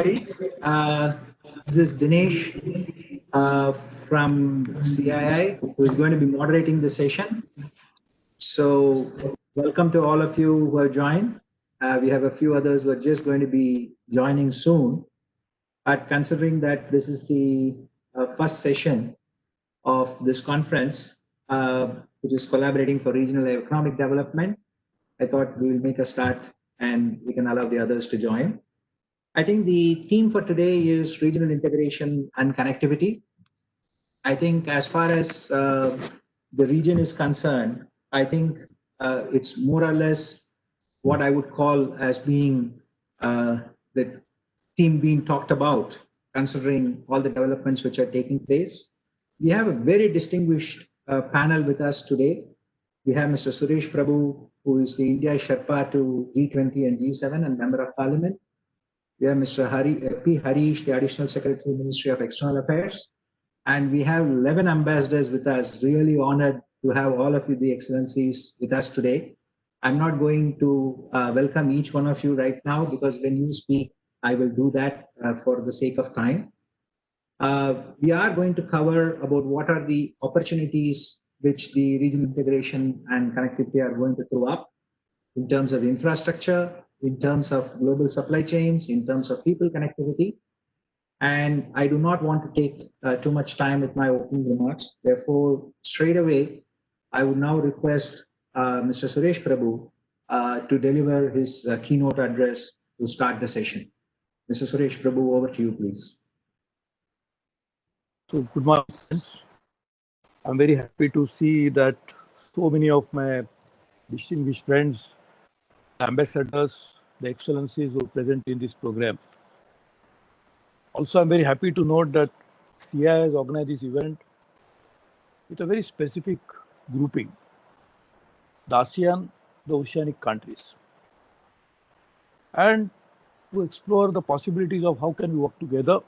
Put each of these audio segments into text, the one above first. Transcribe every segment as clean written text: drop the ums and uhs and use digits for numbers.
Uh, this is Dinesh from CII, who is going to be moderating the session. So, welcome to all of you who have joined. We have a few others who are just going to be joining soon. But considering that this is the first session of this conference, which is collaborating for regional economic development, I thought we will make a start and we can allow the others to join. I think the theme for today is regional integration and connectivity. I think as far as the region is concerned, I think it's more or less what I would call as being the theme being talked about, considering all the developments which are taking place. We have a very distinguished panel with us today. We have Mr. Suresh Prabhu, who is the India Sherpa to G20 and G7 and Member of Parliament. We have Mr. P. Harish, the Additional Secretary, Ministry of External Affairs. And we have 11 ambassadors with us. Really honored to have all of you, the excellencies, with us today. I'm not going to welcome each one of you right now because when you speak, I will do that for the sake of time. We are going to cover about what are the opportunities which the regional integration and connectivity are going to throw up in terms of infrastructure, in terms of global supply chains, in terms of people connectivity. And I do not want to take too much time with my opening remarks. Therefore, straight away, I would now request Mr. Suresh Prabhu to deliver his keynote address to start the session. Mr. Suresh Prabhu, over to you, please. So, good morning, friends. I'm very happy to see that so many of my distinguished friends, ambassadors, the excellencies who are present in this program. Also, I'm very happy to note that CII has organized this event with a very specific grouping, the ASEAN, the Oceanic countries, and to explore the possibilities of how can we work together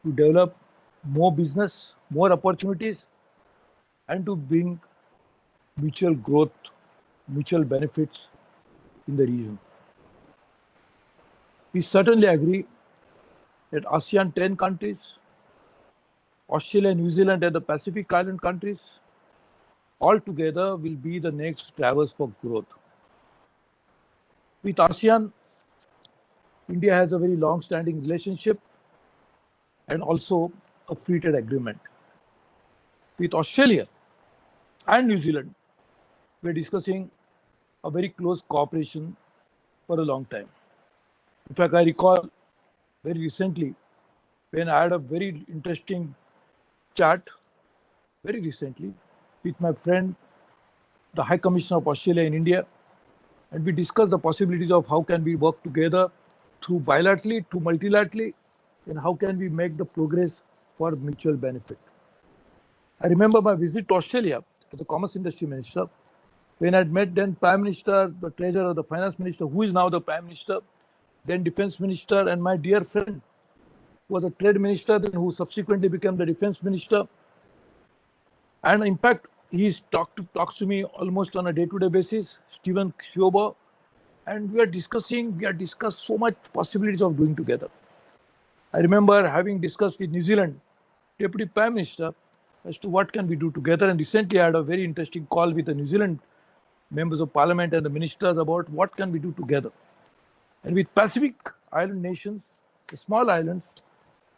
to develop more business, more opportunities, and to bring mutual growth, mutual benefits in the region. We certainly agree that ASEAN 10 countries, Australia, New Zealand, and the Pacific Island countries all together will be the next drivers for growth. With ASEAN, India has a very long-standing relationship and also a free trade agreement. With Australia and New Zealand, we're discussing a very close cooperation for a long time. In fact, I recall very recently when I had a very interesting chat very recently with my friend, the High Commissioner of Australia in India, and we discussed the possibilities of how can we work together through bilaterally to multilaterally, and how can we make the progress for mutual benefit. I remember my visit to Australia as the Commerce Industry Minister, when I had met then Prime Minister, the Treasurer, the Finance Minister, who is now the Prime Minister, then Defence Minister, and my dear friend, who was a Trade Minister, then who subsequently became the Defence Minister. And in fact, he talks to me almost on a day-to-day basis, Stephen Shoba, and we discussed so much possibilities of doing together. I remember having discussed with New Zealand Deputy Prime Minister as to what can we do together, and recently I had a very interesting call with the New Zealand members of Parliament and the ministers about what can we do together. And with Pacific Island nations, the small islands,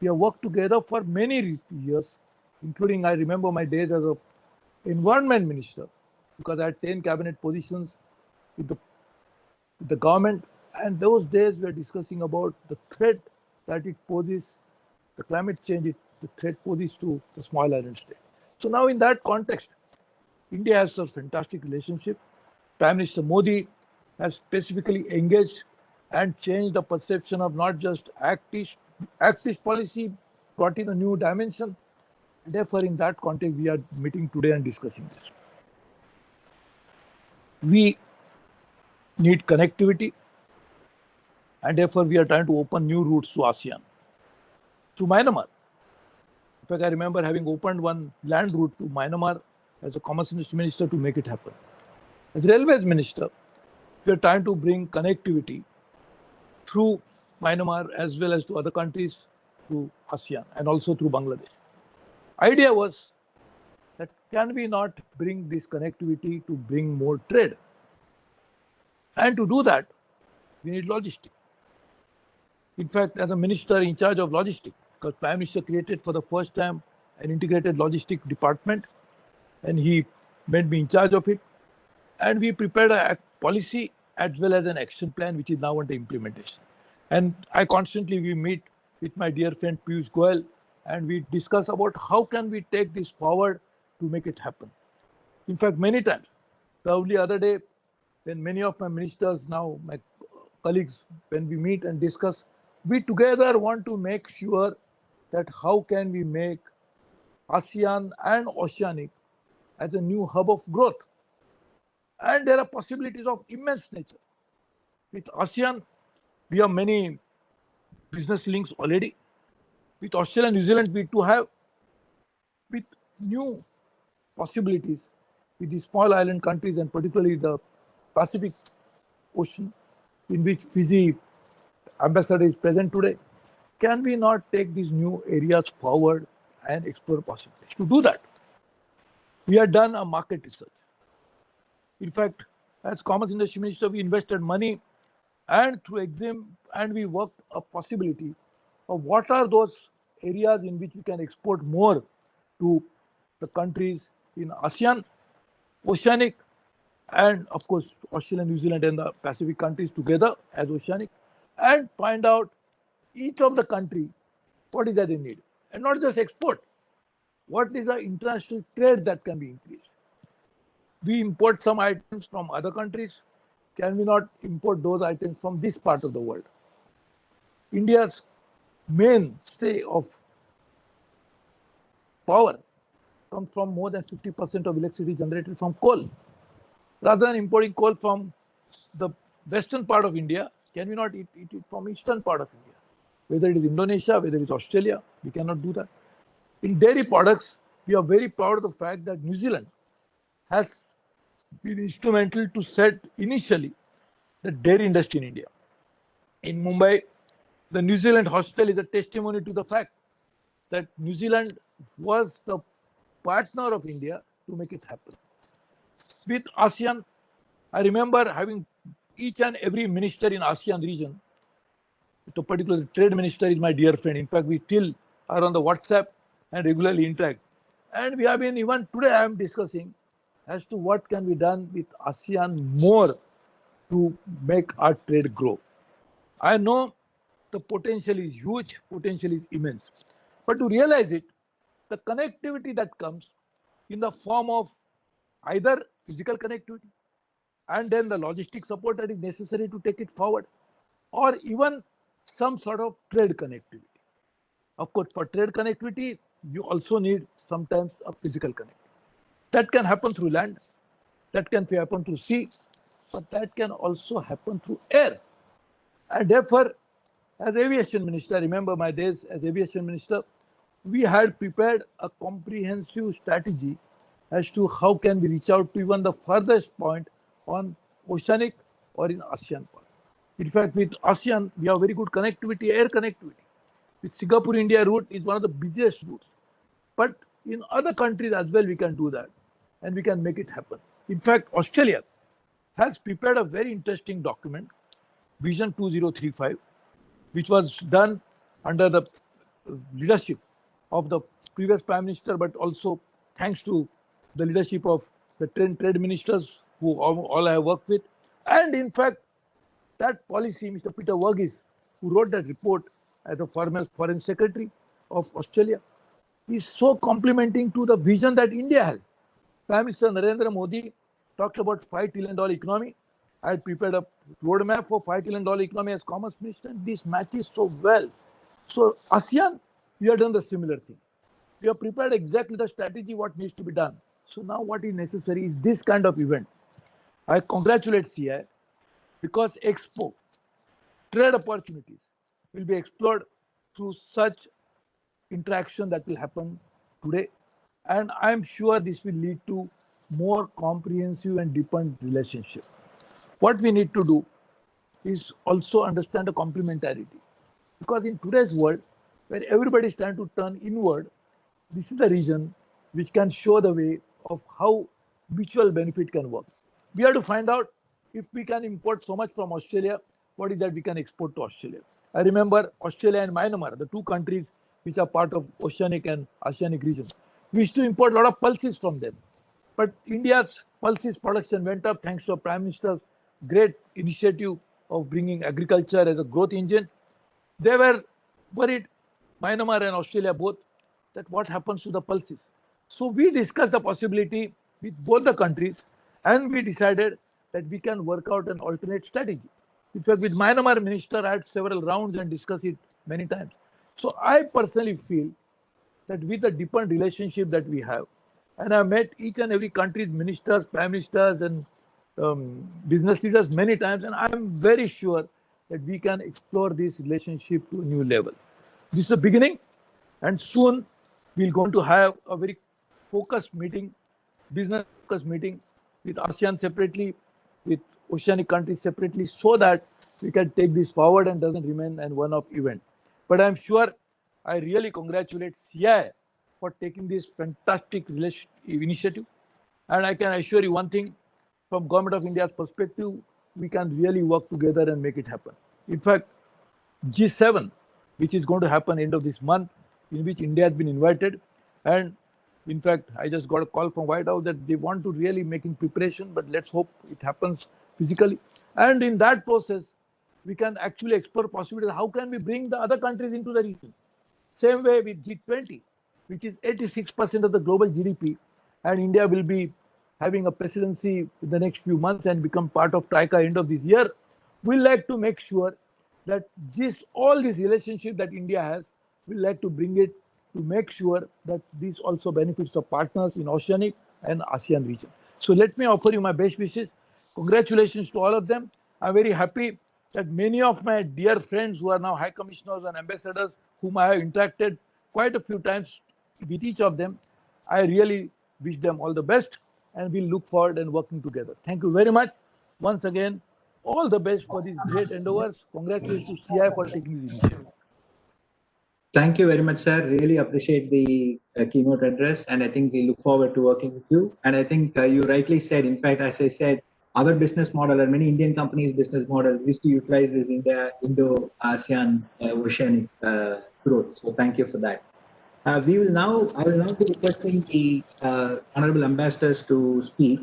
we have worked together for many years, including I remember my days as a environment minister, because I had 10 cabinet positions with the government, and those days we are discussing about the threat that it poses, the climate change, the threat poses to the small island state. So now in that context, India has a fantastic relationship. Prime Minister Modi has specifically engaged and changed the perception of not just Act-East policy, brought in a new dimension. Therefore, in that context, we are meeting today and discussing this. We need connectivity, and therefore we are trying to open new routes to ASEAN. To Myanmar. In fact, I remember having opened one land route to Myanmar as a Commerce Industry Minister to make it happen. As Railways Minister, we are trying to bring connectivity through Myanmar as well as to other countries through ASEAN and also through Bangladesh. Idea was that can we not bring this connectivity to bring more trade? And to do that, we need logistics. In fact, as a minister in charge of logistics, because Prime Minister created for the first time an integrated logistics department, and he made me in charge of it. And we prepared a policy as well as an action plan, which is now under implementation. And we meet with my dear friend Piyush Goyal, and we discuss about how can we take this forward to make it happen. In fact, many times, the only other day, when many of my ministers now, my colleagues, when we meet and discuss, we together want to make sure that how can we make ASEAN and Oceanic as a new hub of growth. And there are possibilities of immense nature. With ASEAN, we have many business links already. With Australia and New Zealand, we too have, with new possibilities with the small island countries and particularly the Pacific Ocean, in which Fiji ambassador is present today. Can we not take these new areas forward and explore possibilities? To do that, we have done a market research. In fact, as Commerce Industry Minister, we invested money and through exam, and we worked a possibility of what are those areas in which we can export more to the countries in ASEAN, Oceanic, and of course Australia, New Zealand, and the Pacific countries together as Oceanic, and find out each of the country what is that they need, and not just export. What is the international trade that can be increased? We import some items from other countries. Can we not import those items from this part of the world? India's mainstay of power comes from more than 50% of electricity generated from coal. Rather than importing coal from the western part of India, can we not eat it from eastern part of India? Whether it is Indonesia, whether it is Australia, we cannot do that. In dairy products, we are very proud of the fact that New Zealand has been instrumental to set initially the dairy industry in India. In Mumbai, the New Zealand hostel is a testimony to the fact that New Zealand was the partner of India to make it happen. With ASEAN, I remember having each and every minister in ASEAN region. The particular trade minister is my dear friend. In fact, we still are on the WhatsApp and regularly interact. And we have been, even today I am discussing as to what can be done with ASEAN more to make our trade grow. I know the potential is huge, potential is immense. But to realize it, the connectivity that comes in the form of either physical connectivity and then the logistic support that is necessary to take it forward, or even some sort of trade connectivity. Of course, for trade connectivity, you also need sometimes a physical connectivity. That can happen through land, that can happen through sea, but that can also happen through air. And therefore, as aviation minister, I remember my days as aviation minister, we had prepared a comprehensive strategy as to how can we reach out to even the furthest point on Oceanic or in ASEAN part. In fact, with ASEAN, we have very good connectivity, air connectivity. With Singapore-India route is one of the busiest routes. But in other countries as well, we can do that and we can make it happen. In fact, Australia has prepared a very interesting document, Vision 2035, which was done under the leadership of the previous Prime Minister, but also thanks to the leadership of the trade ministers who all I have worked with. And in fact, that policy, Mr. Peter Verghese, who wrote that report as a former Foreign Secretary of Australia, is so complementing to the vision that India has. Prime Minister Narendra Modi talks about $5 trillion economy. I had prepared a roadmap for $5 trillion economy as Commerce Minister, and this matches so well. So ASEAN, we have done the similar thing. We have prepared exactly the strategy, what needs to be done. So now what is necessary is this kind of event. I congratulate CI because Expo, trade opportunities will be explored through such interaction that will happen today. And I'm sure this will lead to more comprehensive and deepened relationship. What we need to do is also understand the complementarity. Because in today's world, where everybody is trying to turn inward, this is the region which can show the way of how mutual benefit can work. We have to find out if we can import so much from Australia, what is that we can export to Australia. I remember Australia and Myanmar, the two countries which are part of Oceanic and Oceanic region. We used to import a lot of pulses from them. But India's pulses production went up thanks to Prime Minister's great initiative of bringing agriculture as a growth engine. They were worried, Myanmar and Australia both, that what happens to the pulses. So we discussed the possibility with both the countries, and we decided that we can work out an alternate strategy. In fact, with Myanmar minister, I had several rounds and discussed it many times. So I personally feel that with the deepened relationship that we have, and I met each and every country's ministers, prime ministers, and business leaders many times, and I'm very sure that we can explore this relationship to a new level. This is the beginning, and soon we're going to have a very focused meeting, business focused meeting with ASEAN separately, with oceanic countries separately, so that we can take this forward and doesn't remain an one-off event. But I'm sure I really congratulate CI for taking this fantastic initiative. And I can assure you one thing, from Government of India's perspective, we can really work together and make it happen. In fact, G7, which is going to happen end of this month, in which India has been invited. And in fact, I just got a call from White House that they want to really making preparation, but let's hope it happens physically. And in that process, we can actually explore possibilities. How can we bring the other countries into the region? Same way with G20, which is 86% of the global GDP, and India will be having a presidency in the next few months and become part of TICA end of this year. We like to make sure that all this relationship that India has, we like to bring it to make sure that this also benefits the partners in Oceanic and ASEAN region. So let me offer you my best wishes. Congratulations to all of them. I'm very happy that many of my dear friends who are now high commissioners and ambassadors, whom I have interacted quite a few times with each of them, I really wish them all the best, and we'll look forward and working together. Thank you very much. Once again, all the best for these great endeavors. Congratulations to CI for taking this initiative. Thank you very much, sir. Really appreciate the keynote address, and I think we look forward to working with you. And I think you rightly said, in fact, as I said, our business model and many Indian companies' business model is to utilize this Indo ASEAN Oceanic growth. So thank you for that. I will now be requesting the honorable ambassadors to speak.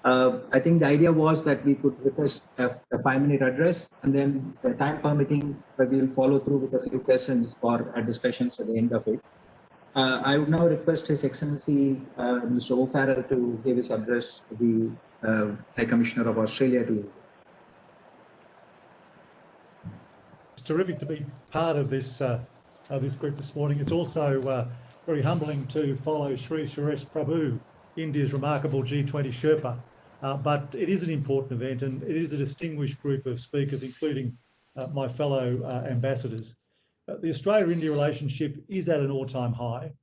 I think the idea was that we could request a 5-minute address, and then time permitting, we will follow through with a few questions for discussions at the end of it. I would now request His Excellency Mr. O'Farrell to give his address to the High Commissioner of Australia. It's terrific to be part of this group this morning. It's also very humbling to follow Sri Suresh Prabhu, India's remarkable G20 Sherpa. But it is an important event, and it is a distinguished group of speakers, including my fellow ambassadors. The Australia-India relationship is at an all-time high,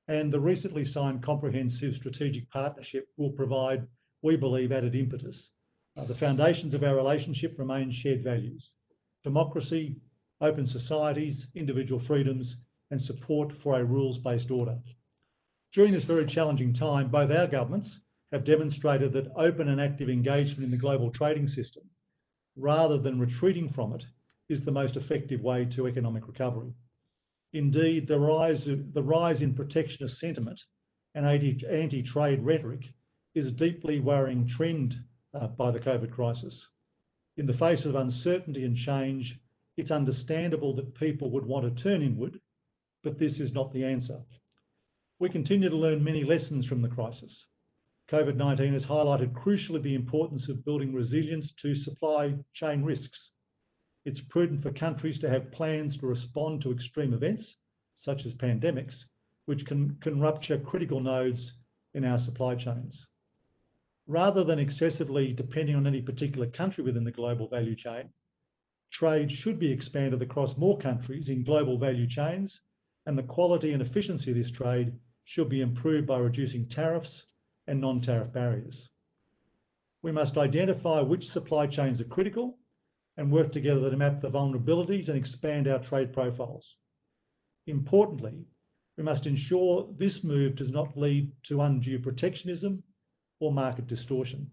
and the recently signed comprehensive strategic partnership will provide, we believe, added impetus. The foundations of our relationship remain shared values: democracy, open societies, individual freedoms, and support for a rules-based order. During this very challenging time, both our governments have demonstrated that open and active engagement in the global trading system, rather than retreating from it, is the most effective way to economic recovery. Indeed, the rise in protectionist sentiment and anti-trade rhetoric is a deeply worrying trend by the COVID crisis. In the face of uncertainty and change, it's understandable that people would want to turn inward, but this is not the answer. We continue to learn many lessons from the crisis. COVID-19 has highlighted crucially the importance of building resilience to supply chain risks. It's prudent for countries to have plans to respond to extreme events, such as pandemics, which can rupture critical nodes in our supply chains. Rather than excessively depending on any particular country within the global value chain, trade should be expanded across more countries in global value chains, and the quality and efficiency of this trade should be improved by reducing tariffs and non-tariff barriers. We must identify which supply chains are critical and work together to map the vulnerabilities and expand our trade profiles. Importantly, we must ensure this move does not lead to undue protectionism or market distortion.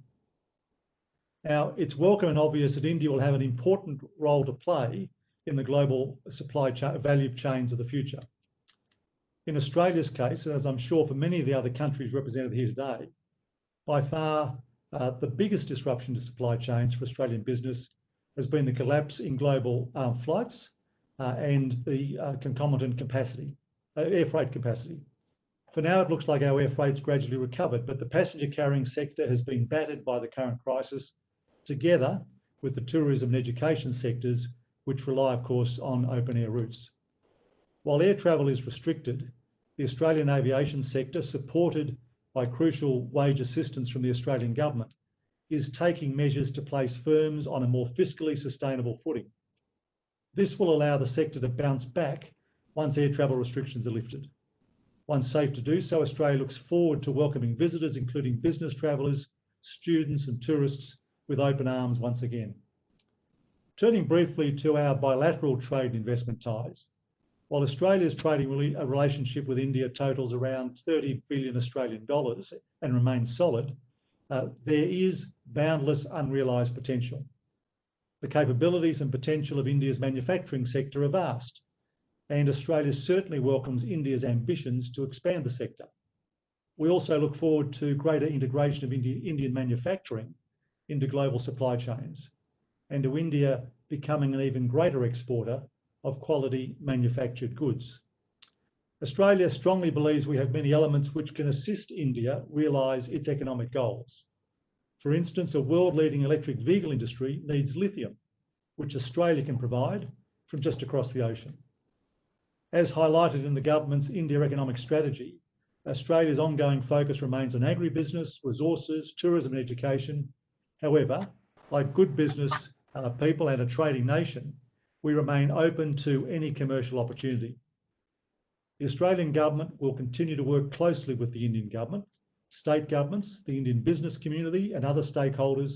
Now, it's welcome and obvious that India will have an important role to play in the global supply chain, value chains of the future. In Australia's case, as I'm sure for many of the other countries represented here today, by far the biggest disruption to supply chains for Australian business has been the collapse in global flights and the concomitant capacity, air freight capacity. For now, it looks like our air freight's gradually recovered, but the passenger carrying sector has been battered by the current crisis, together with the tourism and education sectors, which rely, of course, on open air routes. While air travel is restricted, the Australian aviation sector, supported by crucial wage assistance from the Australian government, is taking measures to place firms on a more fiscally sustainable footing. This will allow the sector to bounce back once air travel restrictions are lifted. Once safe to do so, Australia looks forward to welcoming visitors, including business travellers, students and tourists, with open arms once again. Turning briefly to our bilateral trade and investment ties, while Australia's trading relationship with India totals around 30 billion Australian dollars and remains solid, there is boundless unrealised potential. The capabilities and potential of India's manufacturing sector are vast, and Australia certainly welcomes India's ambitions to expand the sector. We also look forward to greater integration of Indian manufacturing into global supply chains, and to India becoming an even greater exporter of quality manufactured goods. Australia strongly believes we have many elements which can assist India realise its economic goals. For instance, a world-leading electric vehicle industry needs lithium, which Australia can provide from just across the ocean. As highlighted in the government's India economic strategy, Australia's ongoing focus remains on agribusiness, resources, tourism and education. However, like good business people and a trading nation, we remain open to any commercial opportunity. The Australian government will continue to work closely with the Indian government, state governments, the Indian business community and other stakeholders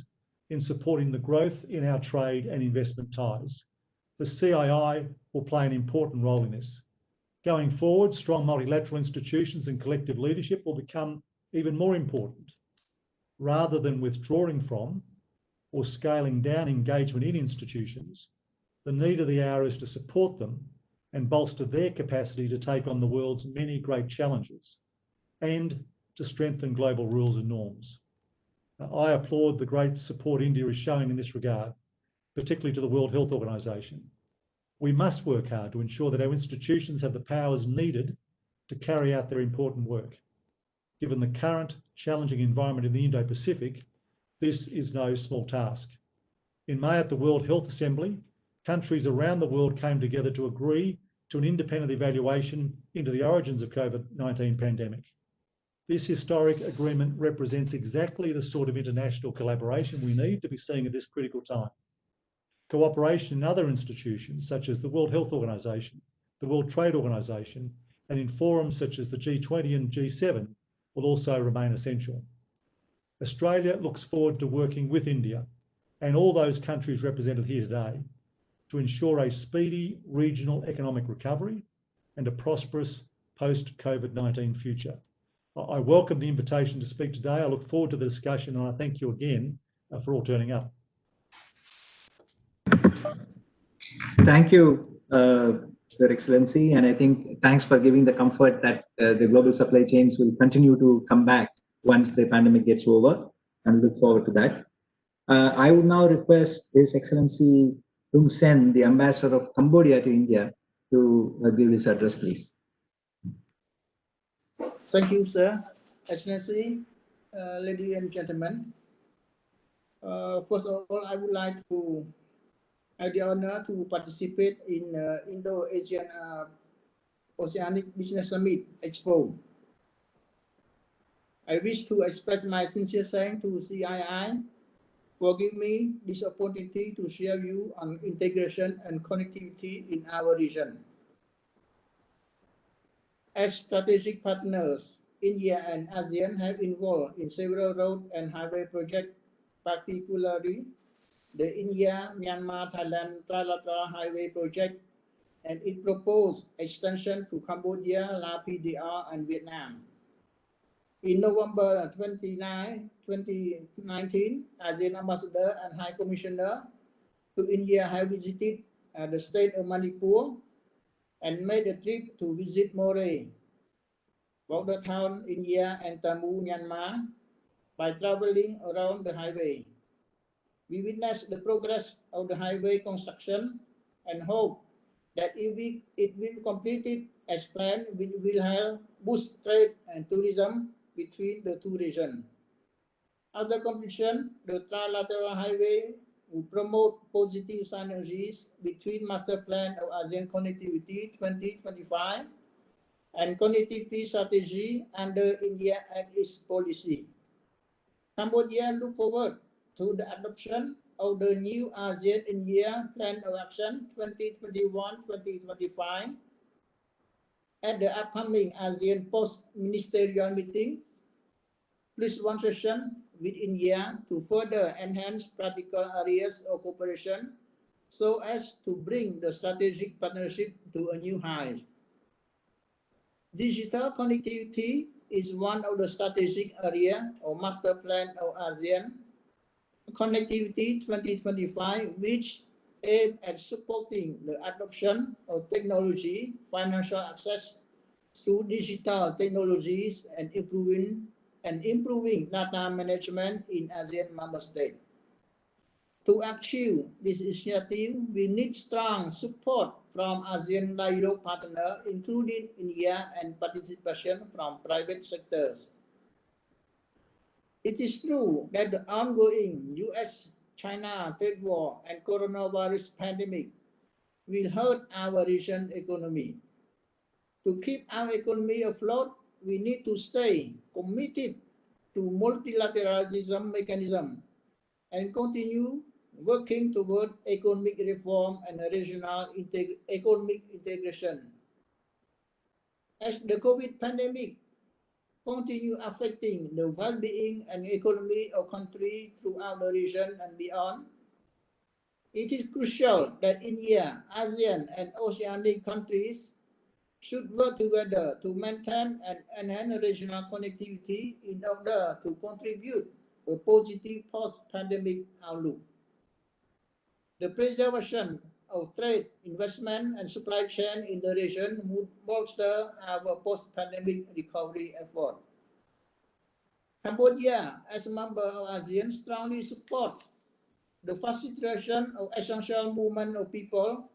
in supporting the growth in our trade and investment ties. The CII will play an important role in this. Going forward, strong multilateral institutions and collective leadership will become even more important. Rather than withdrawing from or scaling down engagement in institutions, the need of the hour is to support them and bolster their capacity to take on the world's many great challenges and to strengthen global rules and norms. I applaud the great support India is showing in this regard, particularly to the World Health Organization. We must work hard to ensure that our institutions have the powers needed to carry out their important work. Given the current challenging environment in the Indo-Pacific, this is no small task. In May at the World Health Assembly, countries around the world came together to agree to an independent evaluation into the origins of COVID-19 pandemic. This historic agreement represents exactly the sort of international collaboration we need to be seeing at this critical time. Cooperation in other institutions such as the World Health Organization, the World Trade Organization, and in forums such as the G20 and G7 will also remain essential. Australia looks forward to working with India and all those countries represented here today to ensure a speedy regional economic recovery and a prosperous post-COVID-19 future. I welcome the invitation to speak today. I look forward to the discussion and I thank you again for all turning up. Thank you, Your Excellency, and I think thanks for giving the comfort that the global supply chains will continue to come back once the pandemic gets over, and look forward to that. I would now request His Excellency Hun Sen, the Ambassador of Cambodia to India, to give his address, please. Thank you, sir. Excellency, ladies and gentlemen. First of all, I would like to have the honor to participate in Indo ASEAN Oceanic Business Summit, Expo. I wish to express my sincere thanks to CII for giving me this opportunity to share views on integration and connectivity in our region. As strategic partners, India and ASEAN have involved in several road and highway projects, particularly the India-Myanmar-Thailand Trilateral Highway Project, and it proposed extension to Cambodia, Laos, PDR, and Vietnam. In November 29, 2019, ASEAN Ambassador and High Commissioner to India have visited the state of Manipur and made a trip to visit Moreh, Border Town, India, and Tamil, Myanmar, by traveling around the highway. We witnessed the progress of the highway construction and hope that if it will be completed as planned, it will help boost trade and tourism between the two regions. After completion, the trilateral highway will promote positive synergies between Master Plan of ASEAN Connectivity 2025 and Connectivity Strategy under India and its policy. Cambodia look forward to the adoption of the new ASEAN-India Plan of Action 2021-2025 at the upcoming ASEAN Post-Ministerial Meeting, plus one session with India to further enhance practical areas of cooperation so as to bring the strategic partnership to a new height. Digital connectivity is one of the strategic areas of Master Plan of ASEAN Connectivity 2025, which aim at supporting the adoption of technology, financial access through digital technologies, and improving data management in ASEAN member states. To achieve this initiative, we need strong support from ASEAN dialogue partners, including India, and participation from private sectors. It is true that the ongoing US-China trade war and coronavirus pandemic will hurt our region economy. To keep our economy afloat, we need to stay committed to multilateralism mechanism and continue working toward economic reform and regional economic integration. As the COVID pandemic continue affecting the well-being and economy of countries throughout the region and beyond, it is crucial that India, ASEAN, and oceanic countries should work together to maintain and enhance regional connectivity in order to contribute to a positive post-pandemic outlook. The preservation of trade, investment, and supply chain in the region would bolster our post-pandemic recovery effort. Cambodia, as a member of ASEAN, strongly supports the facilitation of essential movement of people,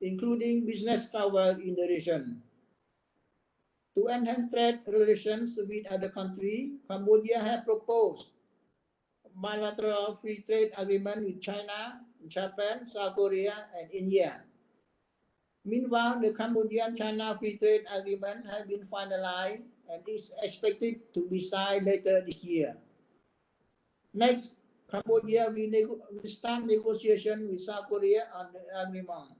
including business travel in the region. To enhance trade relations with other countries, Cambodia has proposed bilateral free trade agreement with China, Japan, South Korea, and India. Meanwhile, the Cambodian-China free trade agreement has been finalized and is expected to be signed later this year. Next, Cambodia will start negotiation with South Korea on the agreement.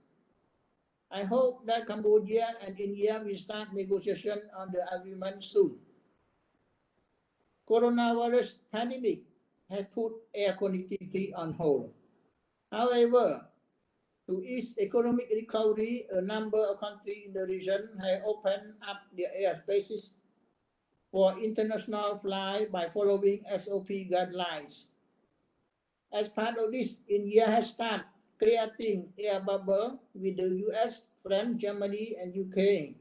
I hope that Cambodia and India will start negotiation on the agreement soon. Coronavirus pandemic has put air connectivity on hold. However, to ease economic recovery, a number of countries in the region have opened up their airspaces for international flight by following SOP guidelines. As part of this, India has started creating air bubble with the US, France, Germany, and UK.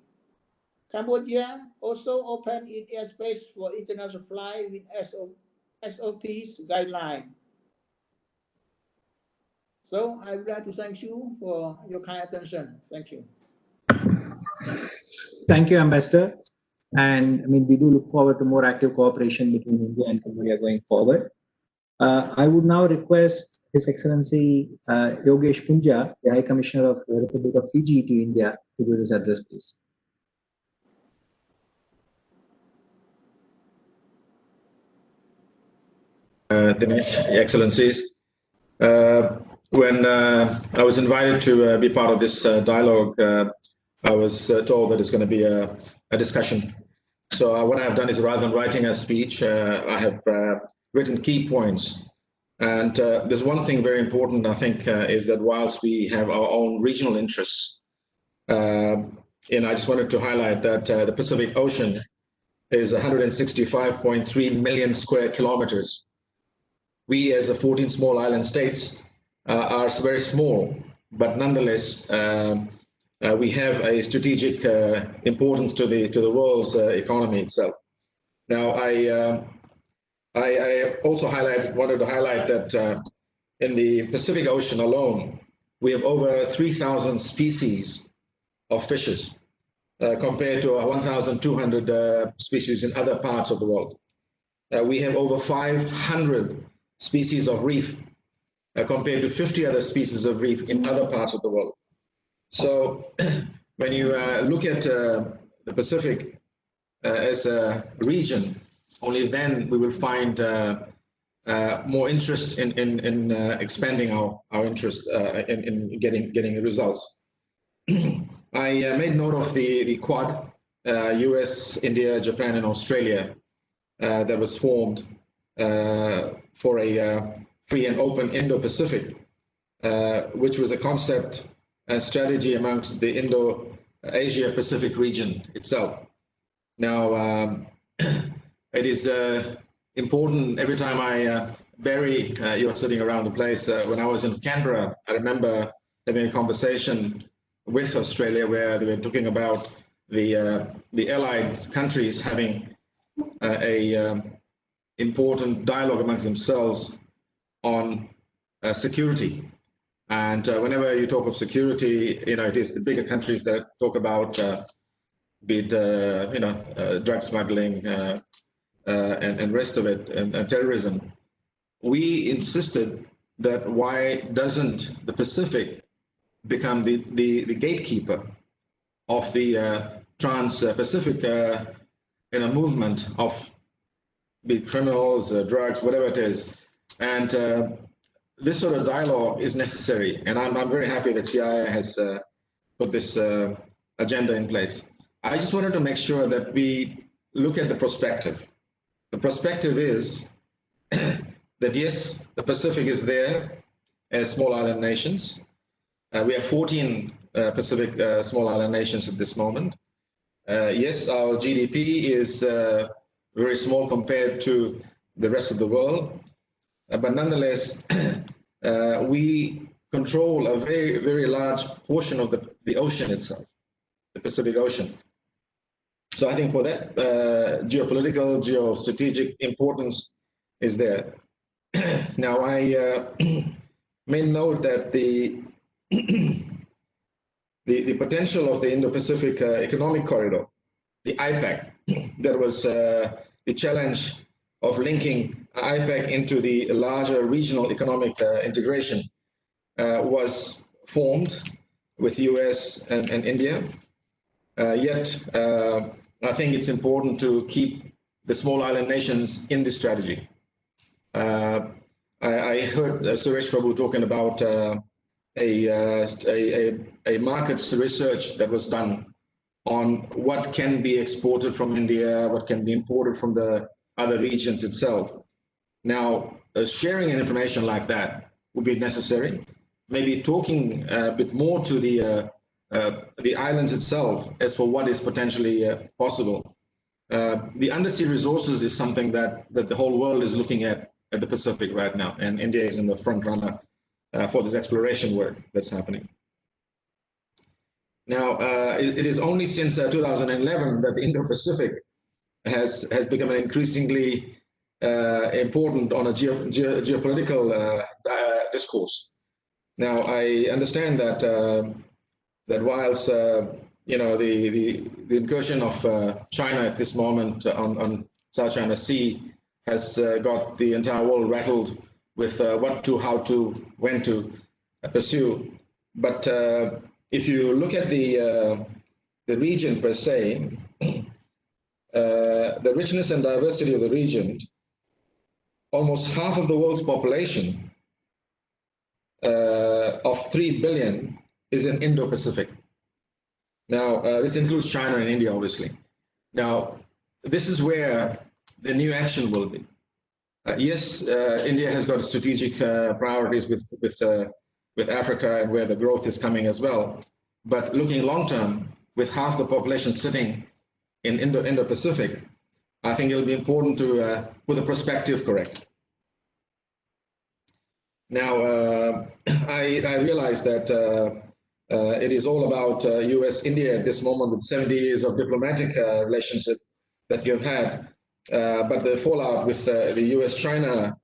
Cambodia also opened its airspace for international flight with SOP's guideline. So I would like to thank you for your kind attention. Thank you. Thank you, Ambassador. And I mean, we do look forward to more active cooperation between India and Cambodia going forward. I would now request His Excellency Yogesh Punja, the High Commissioner of the Republic of Fiji to India, to do this address, please. Dinesh, Excellencies. When I was invited to be part of this dialogue, I was told that it's going to be a discussion. So what I have done is, rather than writing a speech, I have written key points And there's one thing very important, I think, is that whilst we have our own regional interests, and I just wanted to highlight that the Pacific Ocean is 165.3 million square kilometers. We, as the 14 small island states, are very small, but nonetheless, we have a strategic importance to the world's economy itself. Now, I also wanted to highlight that in the Pacific Ocean alone, we have over 3,000 species of fishes, compared to 1,200 species in other parts of the world. We have over 500 species of reef, compared to 50 other species of reef in other parts of the world. So when you look at the Pacific as a region, only then we will find more interest in expanding our interest in getting results. I made note of the Quad, US, India, Japan, and Australia, that was formed for a free and open Indo-Pacific, which was a concept and strategy amongst the Indo-Asia-Pacific region itself. Now, it is important every time Barry, you're sitting around the place. When I was in Canberra, I remember having a conversation with Australia where they were talking about the allied countries having a important dialogue amongst themselves on security. And whenever you talk of security, it is the bigger countries that talk about be it drug smuggling and rest of it, and terrorism. We insisted that why doesn't the Pacific become the gatekeeper of the trans-Pacific movement of be it criminals, drugs, whatever it is. And this sort of dialogue is necessary, and I'm very happy that CIA has put this agenda in place. I just wanted to make sure that we look at the perspective. The perspective is that yes, the Pacific is there as small island nations. We have 14 Pacific small island nations at this moment. Yes, our GDP is very small compared to the rest of the world, but nonetheless, we control a very, very large portion of the ocean itself, the Pacific Ocean. So I think for that, geopolitical, geostrategic importance is there. Now, I made note that the potential of the Indo-Pacific Economic Corridor, the IPEC, there was the challenge of linking IPEC into the larger regional economic integration was formed with US and India. Yet, I think it's important to keep the small island nations in this strategy. I heard Suresh Prabhu talking about a markets research that was done on what can be exported from India, what can be imported from the other regions itself. Now, sharing information like that would be necessary. Maybe talking a bit more to the islands itself as for what is potentially possible. The undersea resources is something that the whole world is looking at the Pacific right now, and India is in the front runner for this exploration work that's happening. Now, it is only since 2011 that the Indo-Pacific has become an increasingly important on a geopolitical discourse. Now, I understand that that whilst the incursion of China at this moment on South China Sea has got the entire world rattled with what to, how to, when to pursue. But if you look at the region per se, the richness and diversity of the region, almost half of the world's population of 3 billion is in Indo-Pacific. Now, this includes China and India, obviously. Now, this is where the new action will be. Yes, India has got strategic priorities with Africa and where the growth is coming as well. But looking long term, with half the population sitting in Indo-Pacific, I think it'll be important to put the perspective correct. Now, I realize that it is all about US-India at this moment with 70 years of diplomatic relationship that you've had. But the fallout with the US-China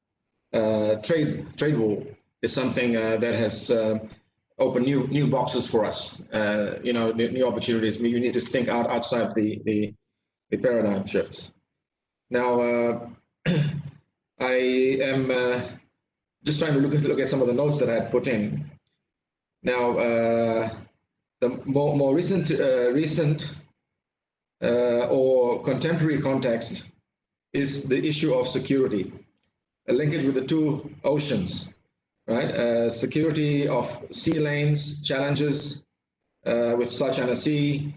trade war is something that has opened new boxes for us. New opportunities. We need to think outside the paradigm shifts. Now, I am just trying to look at some of the notes that I had put in. Now, the more recent or contemporary context is the issue of security, a linkage with the two oceans, right? Security of sea lanes, challenges with South China Sea,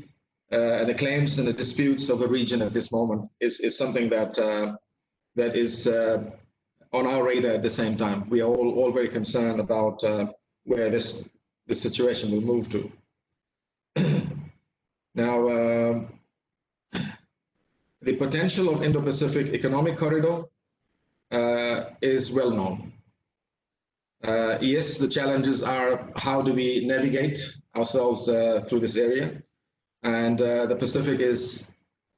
and the claims and the disputes of the region at this moment is something that is on our radar at the same time. We are all very concerned about where this situation will move to. Now, the potential of Indo-Pacific Economic Corridor is well known. Yes, the challenges are how do we navigate ourselves through this area, and the Pacific is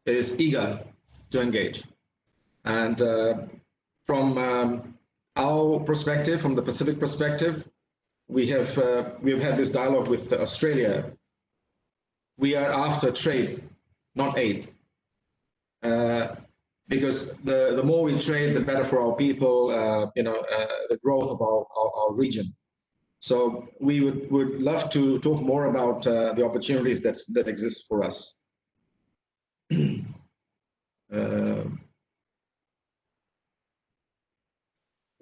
eager to engage. And from our perspective, from the Pacific perspective, we've had this dialogue with Australia. We are after trade, not aid. Because the more we trade, the better for our people, the growth of our region. So we would love to talk more about the opportunities that exist for us.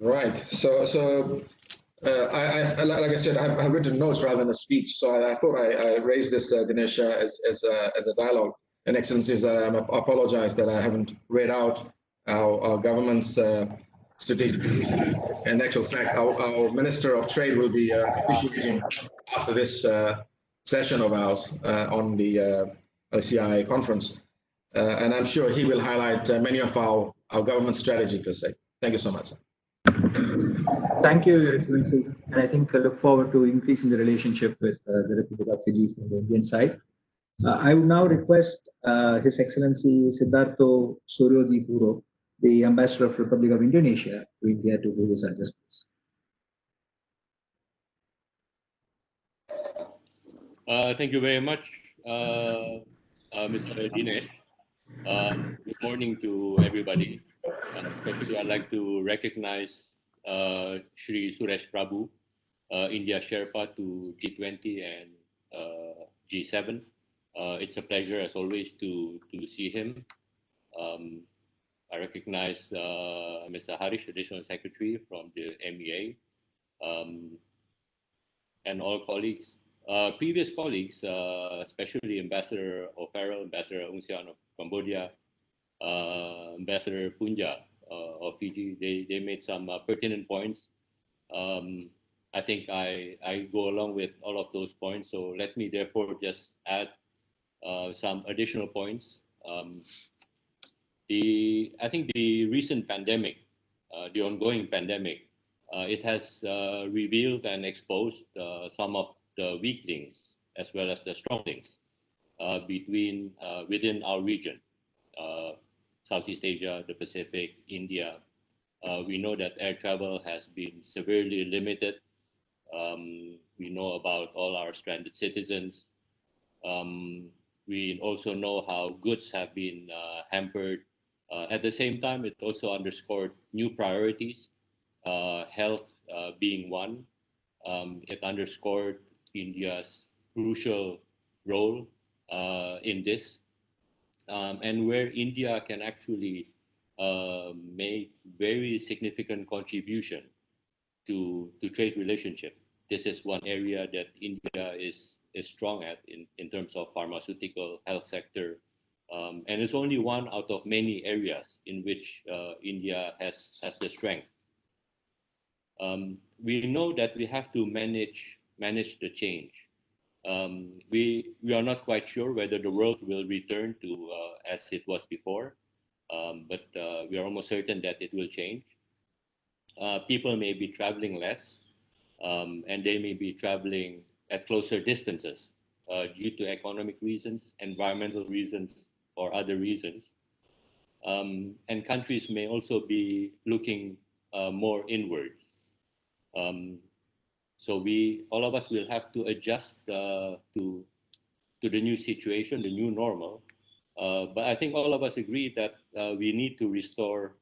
Right. So like I said, I've written notes rather than a speech. So I thought I raised this, Dinesh, as a dialogue. And Excellencies, I apologize that I haven't read out our government's strategic position. In actual fact, our Minister of Trade will be officiating after this session of ours on the CIA conference. And I'm sure he will highlight many of our government strategy per se. Thank you so much. Thank you, Your Excellency. And I think I look forward to increasing the relationship with the Republic of Fiji from the Indian side. I would now request His Excellency Siddhartho Suryodipuro, the Ambassador of Republic of Indonesia to India, to do his address, please. Thank you very much, Mr. Dinesh. Good morning to everybody. Especially, I'd like to recognize Shri Suresh Prabhu, India Sherpa to G20 and G7. It's a pleasure, as always, to see him. I recognize Mr. Harish, Additional Secretary from the MEA, and all colleagues. Previous colleagues, especially Ambassador O'Farrell, Ambassador Aung Sian of Cambodia, Ambassador Punja of Fiji, they made some pertinent points. I think I go along with all of those points. So let me therefore just add some additional points. I think the recent pandemic, the ongoing pandemic, it has revealed and exposed some of the weak links as well as the strong links within our region, Southeast Asia, the Pacific, India. We know that air travel has been severely limited. We know about all our stranded citizens. We also know how goods have been hampered. At the same time, it also underscored new priorities, health being one. It underscored India's crucial role in this, and where India can actually make very significant contribution to trade relationship. This is one area that India is strong at in terms of pharmaceutical, health sector, And it's only one out of many areas in which India has the strength. We know that we have to manage the change. We are not quite sure whether the world will return to as it was before, but we are almost certain that it will change. People may be traveling less, and they may be traveling at closer distances due to economic reasons, environmental reasons, or other reasons. And countries may also be looking more inwards. So all of us will have to adjust to the new situation, the new normal. But I think all of us agree that we need to restore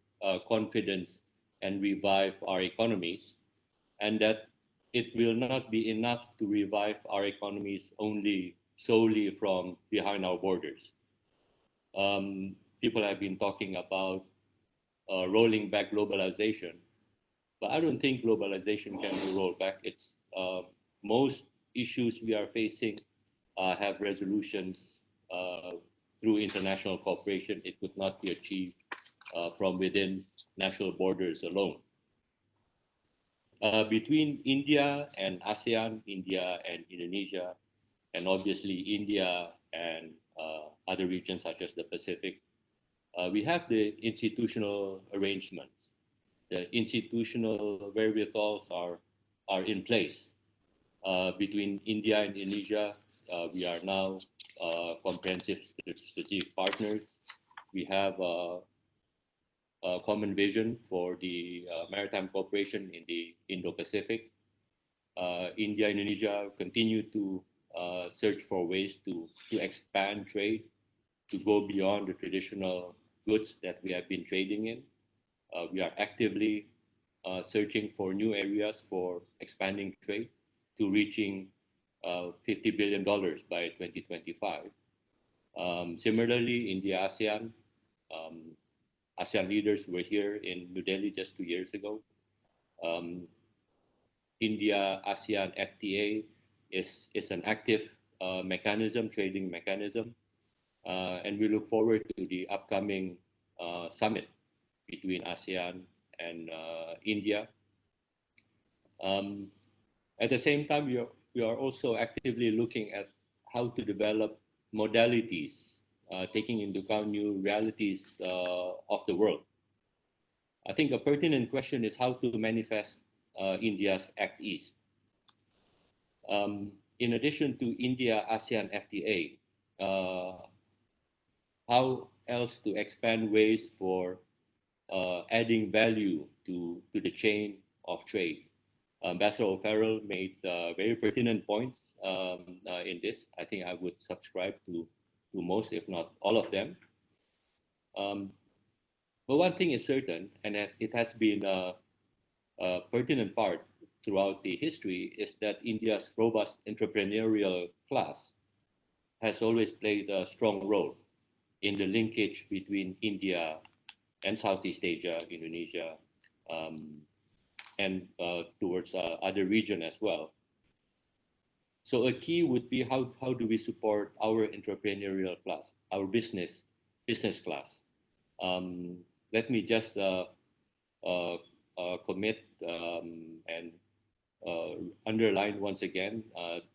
confidence and revive our economies, and that it will not be enough to revive our economies solely from behind our borders. People have been talking about rolling back globalization, but I don't think globalization can be rolled back. It's most issues we are facing have resolutions through international cooperation. It could not be achieved from within national borders alone. Between India and ASEAN, India and Indonesia, and obviously India and other regions such as the Pacific, we have the institutional arrangements. The institutional wherewithals are in place. Between India and Indonesia, we are now comprehensive strategic partners. We have a common vision for the maritime cooperation in the Indo-Pacific. India and Indonesia continue to search for ways to expand trade, to go beyond the traditional goods that we have been trading in. We are actively searching for new areas for expanding trade to reaching $50 billion by 2025. Similarly, in the ASEAN, ASEAN leaders were here in New Delhi just 2 years ago. India-ASEAN FTA is an active trading mechanism, and we look forward to the upcoming summit between ASEAN and India. At the same time, we are also actively looking at how to develop modalities, taking into account new realities of the world. I think a pertinent question is how to manifest India's Act East. In addition to India-ASEAN FTA, how else to expand ways for adding value to the chain of trade? Ambassador O'Farrell made very pertinent points in this. I think I would subscribe to most, if not all of them. But one thing is certain, and it has been a pertinent part throughout the history, is that India's robust entrepreneurial class has always played a strong role in the linkage between India and Southeast Asia, Indonesia, and towards other region as well. So a key would be how do we support our entrepreneurial class, our business class. Let me just commit and underline once again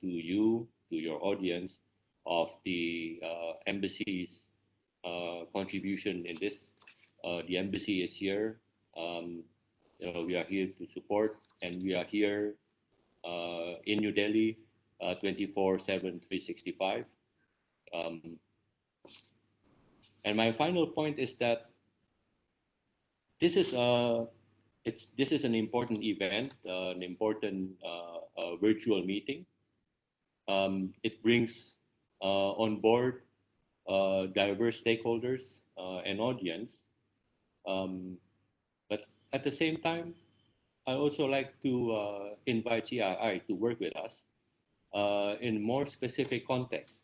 to you, to your audience, of the embassy's contribution in this. The embassy is here. We are here to support, and we are here in New Delhi 24/7, 365. And my final point is that this is an important event, an important virtual meeting. It brings on board diverse stakeholders and audience. But at the same time, I also like to invite CII to work with us in more specific context,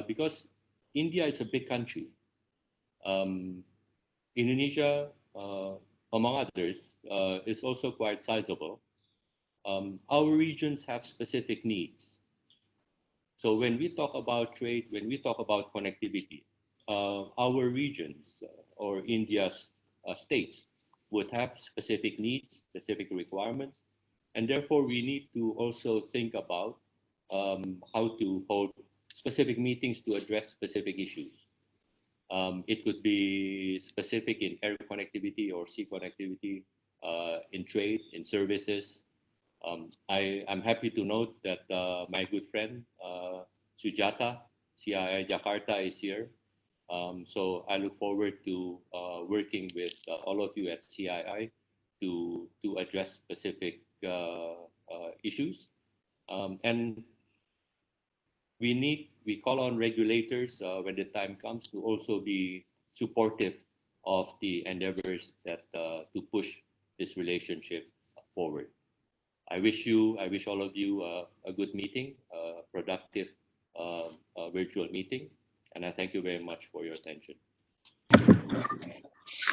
because India is a big country. Indonesia, among others, is also quite sizable. Our regions have specific needs. So when we talk about trade, when we talk about connectivity, our regions or India's states would have specific needs, specific requirements, and therefore we need to also think about how to hold specific meetings to address specific issues. It could be specific in air connectivity or sea connectivity, in trade, in services. I'm happy to note that my good friend Sujata, CII Jakarta, is here. So I look forward to working with all of you at CII to address specific issues. And we call on regulators when the time comes to also be supportive of the endeavors that to push this relationship forward. I wish all of you a good meeting, productive virtual meeting, and I thank you very much for your attention.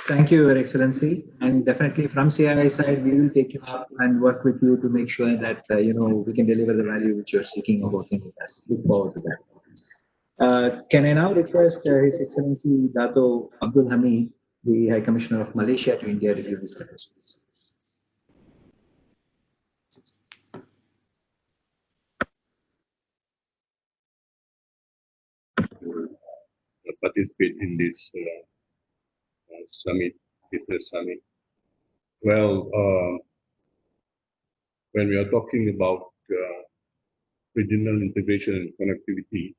Thank you, Your Excellency. And definitely from CII side, we will take you up and work with you to make sure that, we can deliver the value which you're seeking or working with us. Look forward to that. Can I now request His Excellency Dato Abdul Hamid, the High Commissioner of Malaysia to India, to give his address, please. Participate in this summit, business summit. Well, when we are talking about regional integration and connectivity,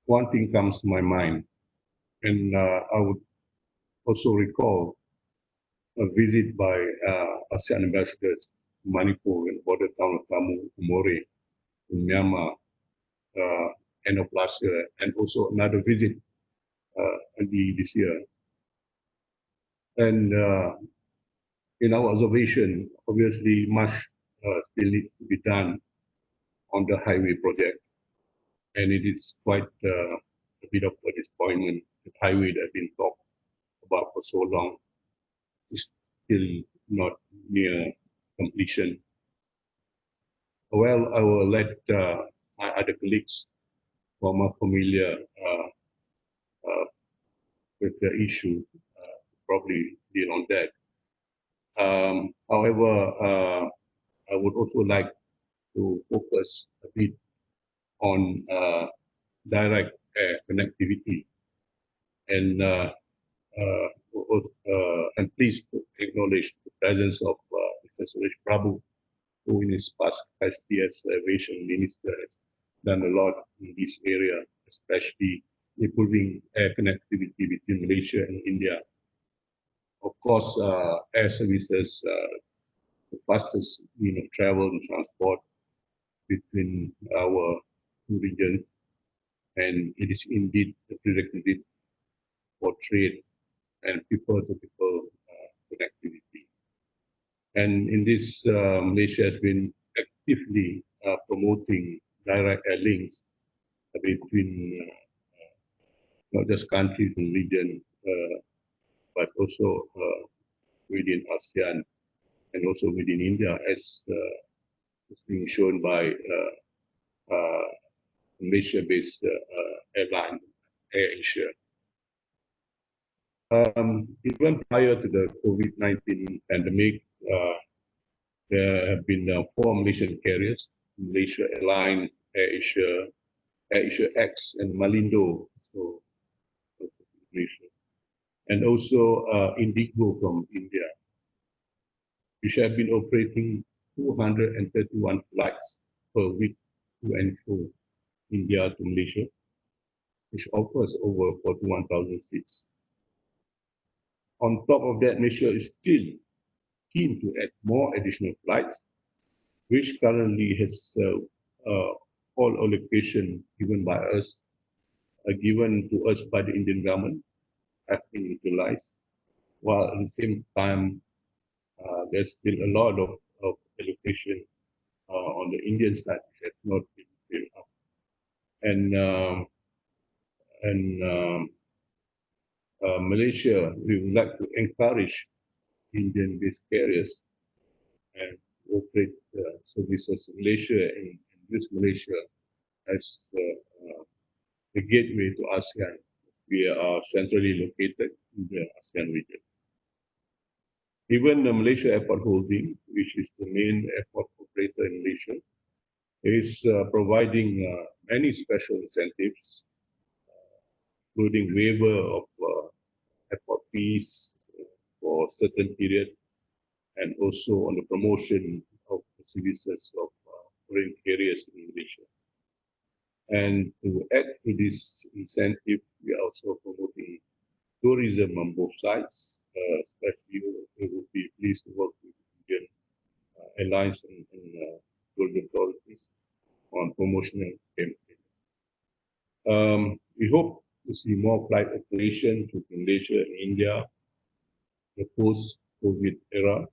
one thing comes to my mind, and I would also recall a visit by ASEAN ambassadors to Manipur and border town of Amore in Myanmar end of last year, and also another visit early this year. And in our observation, obviously much still needs to be done on the highway project. And it is quite a bit of a disappointment. The highway that has been talked about for so long is still not near completion. Well, I will let my other colleagues who are more familiar with the issue probably deal on that. However, I would also like to focus a bit on direct connectivity, and I'm pleased to acknowledge the presence of Mr. Suresh Prabhu, who in his past capacity as aviation minister has done a lot in this area, especially improving air connectivity between Malaysia and India. Of course, air services, the fastest travel and transport between our two regions, and it is indeed a prerequisite for trade and people-to-people connectivity. And in this, Malaysia has been actively promoting direct air links between not just countries and region, but also within ASEAN and also within India, as is being shown by Malaysia-based airline, AirAsia. Even prior to the COVID-19 pandemic, there have been 4 Malaysian carriers: Malaysia Airlines, AirAsia, AirAsia X, and Malindo, so Malaysia, and also Indigo from India, which have been operating 231 flights per week to and fro India to Malaysia, which offers over 41,000 seats. On top of that, Malaysia is still keen to add more additional flights, which currently has all allocation given by us, given to us by the Indian government, have been utilized, while at the same time, there's still a lot of allocation on the Indian side which has not been filled up. Malaysia, we would like to encourage Indian-based carriers and operate services in Malaysia and use Malaysia as the gateway to ASEAN. We are centrally located in the ASEAN region. Even the Malaysia Airport Holding, which is the main airport operator in Malaysia, is providing many special incentives, including waiver of airport fees for a certain period, and also on the promotion of the services of foreign carriers in Malaysia. And to add to this incentive, we are also promoting tourism on both sides, especially we would be pleased to work with Indian airlines and tourism authorities on promotional campaign. We hope to see more flight operations between Malaysia and India in the post-COVID era,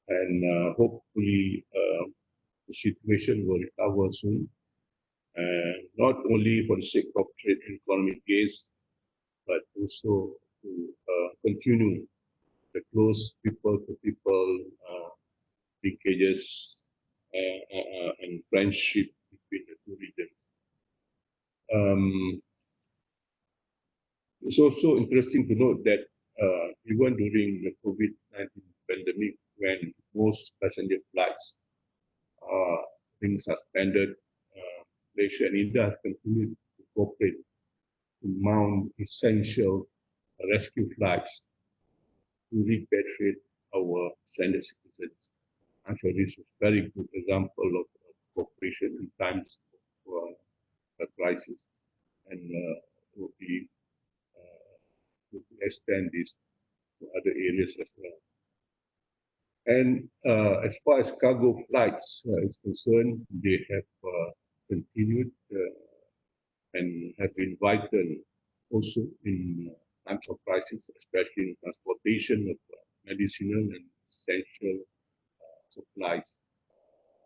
and hopefully the situation will recover soon, and not only for the sake of trade and economic gains, but also to continue the close people-to-people linkages and friendship between the two regions. It's also interesting to note that even during the COVID-19 pandemic, when most passenger flights are being suspended, Malaysia and India have continued to cooperate to mount essential rescue flights to repatriate our stranded citizens. Actually, this is a very good example of cooperation in times of a crisis, and will be to extend this to other areas as well. And as far as cargo flights is concerned, they have continued and have been vital also in times of crisis, especially in transportation of medicinal and essential supplies.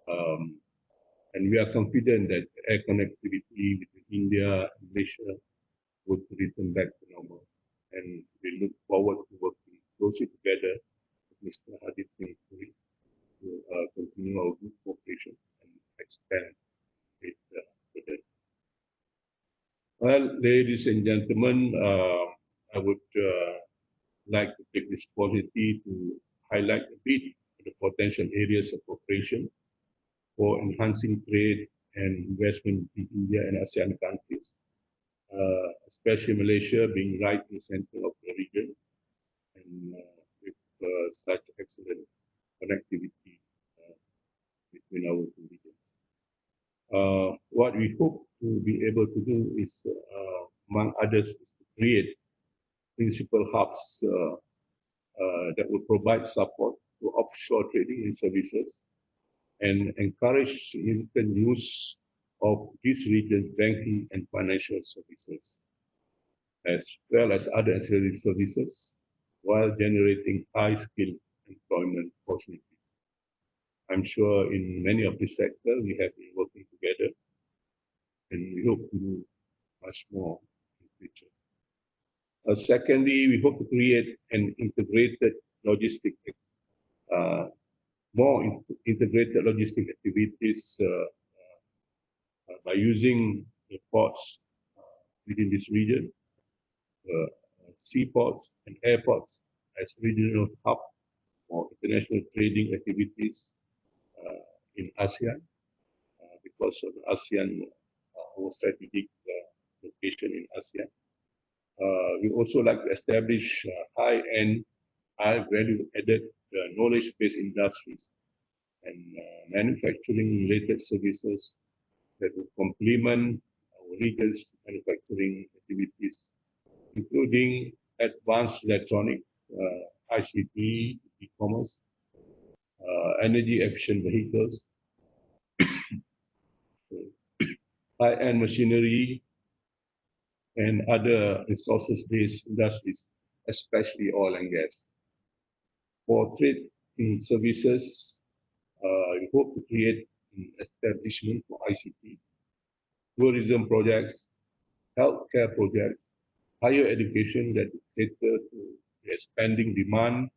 And we are confident that air connectivity between India and Malaysia would return back to normal. And we look forward to working closely together with Mr. Hadid Singh Puri to continue our good cooperation and expand it further. Well, ladies and gentlemen, I would like to take this opportunity to highlight a bit the potential areas of cooperation for enhancing trade and investment in India and ASEAN countries, especially Malaysia being right in the center of the region and with such excellent connectivity between our two regions. What we hope to be able to do is, among others, is to create principal hubs that will provide support to offshore trading and services and encourage significant use of this region's banking and financial services, as well as other ancillary services, while generating high-skilled employment opportunities. I'm sure in many of these sectors we have been working together, and we hope to do much more in the future. Secondly, we hope to create an integrated logistic, more integrated logistic activities by using the ports within this region, seaports and airports as regional hub for international trading activities in ASEAN, because of ASEAN, our strategic location in ASEAN. We also like to establish high-end, high-value-added knowledge-based industries and manufacturing-related services that will complement our region's manufacturing activities, including advanced electronic, ICT, e-commerce, energy-efficient vehicles, high-end machinery, and other resources-based industries, especially oil and gas. For trade in services, we hope to create an establishment for ICT, tourism projects, healthcare projects, higher education that cater to the expanding demand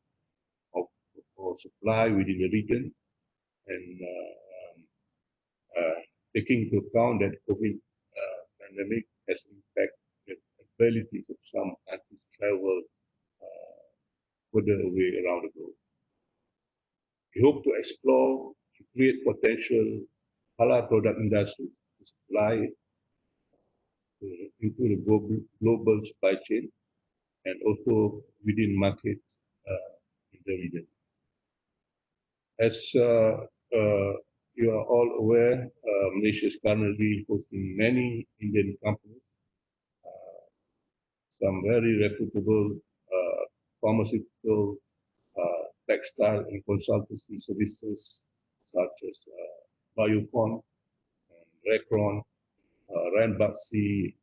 for supply within the region, and taking into account that COVID pandemic has impacted the abilities of some countries to travel further away around the globe. We hope to explore and create potential halal product industries to supply into the global supply chain and also within market in the region. As you are all aware, Malaysia is currently hosting many Indian companies, some very reputable pharmaceutical, textile and consultancy services such as Biocon, Recron, Ranbaxy,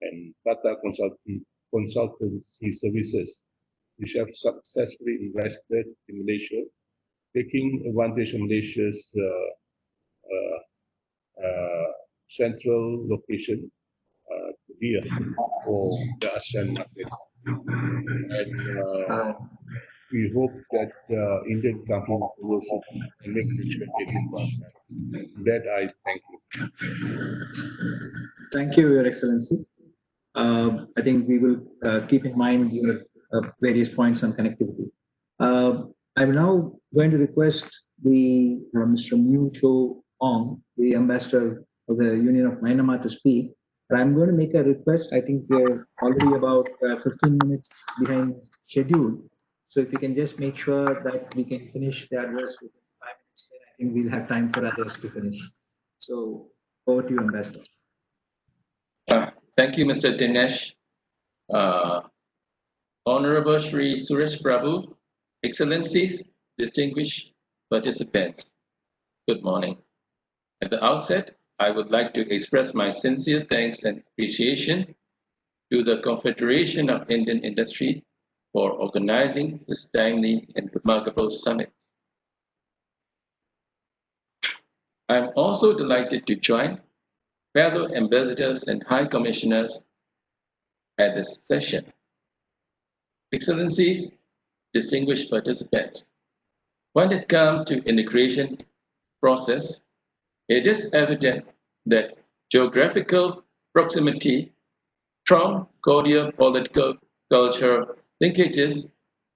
and Tata Consultancy Services, which have successfully invested in Malaysia, taking advantage of Malaysia's central location to be a hub for the ASEAN market. And we hope that Indian companies will also make Malaysia a big one. That I thank you. Thank you, Your Excellency. I think we will keep in mind your various points on connectivity. I'm now going to request the Mr. Mu Cho Ong, the Ambassador of the Union of Myanmar, to speak. But I'm going to make a request. I think we're already about 15 minutes behind schedule. So if you can just make sure that we can finish the address within 5 minutes, then I think we'll have time for others to finish. So over to you, Ambassador. Thank you, Mr. Dinesh. Honorable Shri Suresh Prabhu, Excellencies, distinguished participants, good morning. At the outset, I would like to express my sincere thanks and appreciation to the Confederation of Indian Industry for organizing this timely and remarkable summit. I am also delighted to join fellow ambassadors and high commissioners at this session. Excellencies, distinguished participants, when it comes to integration process, it is evident that geographical proximity, strong cordial political cultural linkages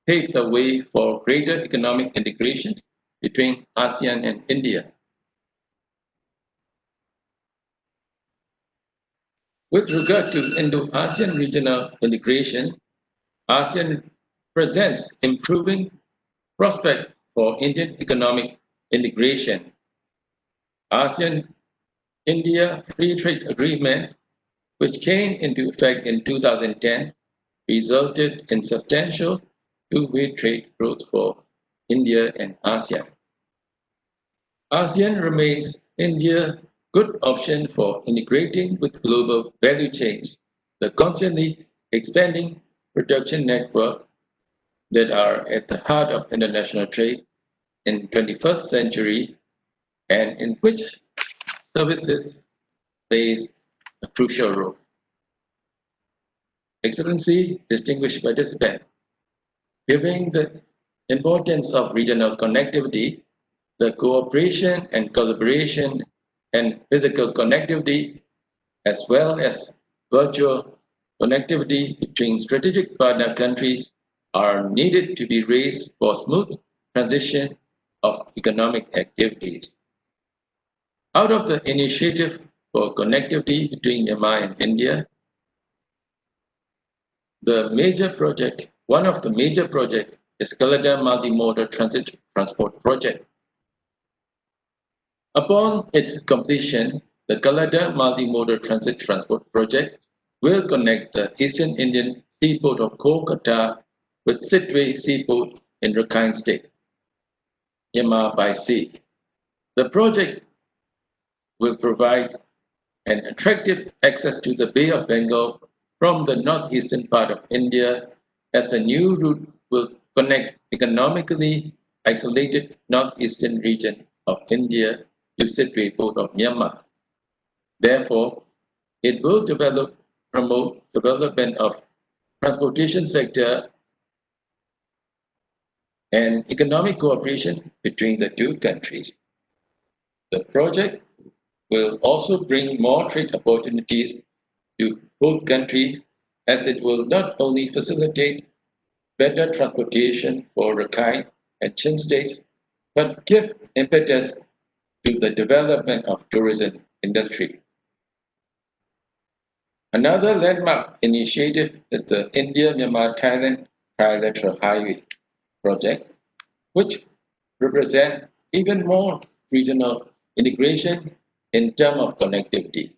pave the way for greater economic integration between ASEAN and India. With regard to Indo ASEAN regional integration, ASEAN presents improving prospect for Indian economic integration. ASEAN-India Free Trade Agreement, which came into effect in 2010, resulted in substantial two-way trade growth for India and ASEAN. ASEAN remains India's good option for integrating with global value chains, the constantly expanding production network that are at the heart of international trade in the 21st century and in which services plays a crucial role. Excellency, distinguished participants, given the importance of regional connectivity, the cooperation and collaboration and physical connectivity, as well as virtual connectivity between strategic partner countries are needed to be raised for smooth transition of economic activities. Out of the initiative for connectivity between Myanmar and India, one of the major projects is Caledon Multimodal Transport Project. Upon its completion, the Caledon Multimodal Transport Project will connect the Eastern Indian seaport of Kolkata with Sidway Seaport in Rakhine State, Myanmar by sea. The project will provide an attractive access to the Bay of Bengal from the northeastern part of India, as the new route will connect economically isolated northeastern region of India to Sidway port of Myanmar. Therefore, it will promote development of transportation sector and economic cooperation between the two countries. The project will also bring more trade opportunities to both countries, as it will not only facilitate better transportation for Rakhine and Chin states, but give impetus to the development of tourism industry. Another landmark initiative is the India-Myanmar-Thailand Trilateral Highway project, which represents even more regional integration in terms of connectivity.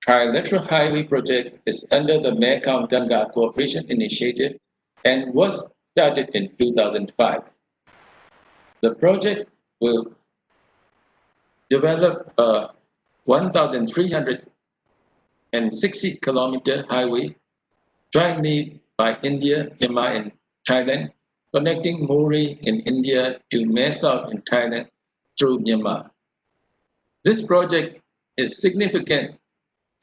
Trilateral Highway project is under the Mekong Ganga Cooperation Initiative and was started in 2005. The project will develop a 1,360-kilometer highway jointly by India, Myanmar, and Thailand, connecting Mori in India to Mae Sot in Thailand through Myanmar. This project is significant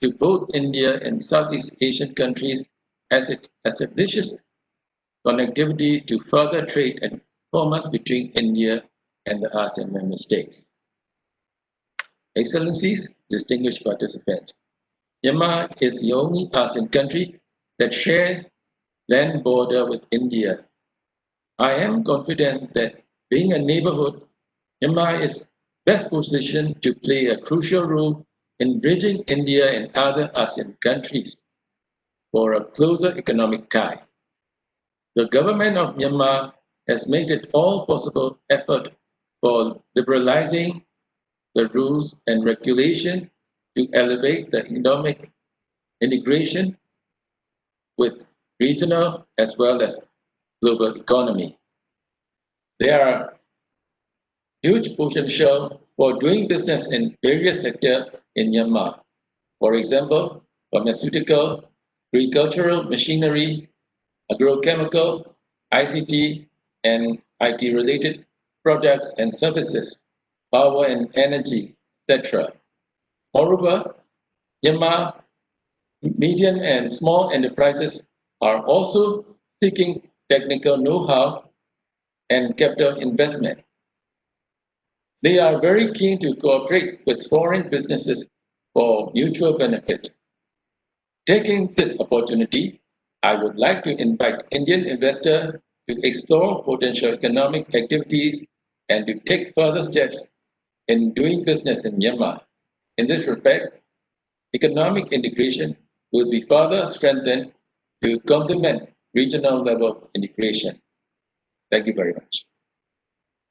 to both India and Southeast Asian countries as it establishes connectivity to further trade and commerce between India and the ASEAN member states. Excellencies, distinguished participants, Myanmar is the only ASEAN country that shares land border with India. I am confident that being a neighborhood, Myanmar is best positioned to play a crucial role in bridging India and other ASEAN countries for a closer economic tie. The government of Myanmar has made it all possible effort for liberalizing the rules and regulation to elevate the economic integration with regional as well as global economy. There are huge potential for doing business in various sectors in Myanmar. For example, pharmaceutical, agricultural machinery, agrochemical, ICT, and IT-related products and services, power and energy, etc. Moreover, Myanmar medium and small enterprises are also seeking technical know-how and capital investment. They are very keen to cooperate with foreign businesses for mutual benefit. Taking this opportunity, I would like to invite Indian investors to explore potential economic activities and to take further steps in doing business in Myanmar. In this respect, economic integration will be further strengthened to complement regional level integration. Thank you very much.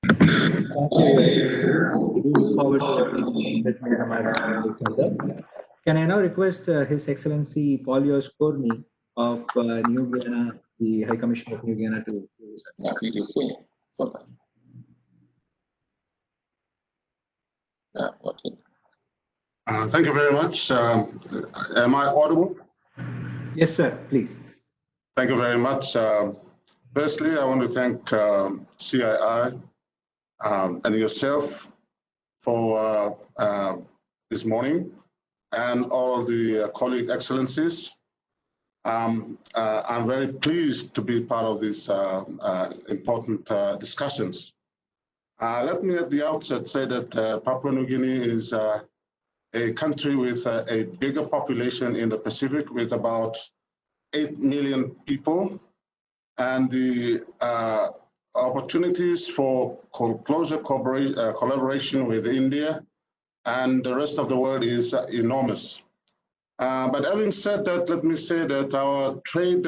Thank you. We look forward to that further. Can I now request His Excellency Paulios Korni of New Guinea, the High Commissioner of New Guinea, to Thank you very much. Am I audible? Yes, sir, please. Thank you very much. Firstly, I want to thank CII and yourself for this morning and all the colleague excellencies. I'm very pleased to be part of these important discussions. Let me at the outset say that Papua New Guinea is a country with a bigger population in the Pacific with about 8 million people, and the opportunities for closer collaboration with India and the rest of the world is enormous. But having said that, let me say that our trade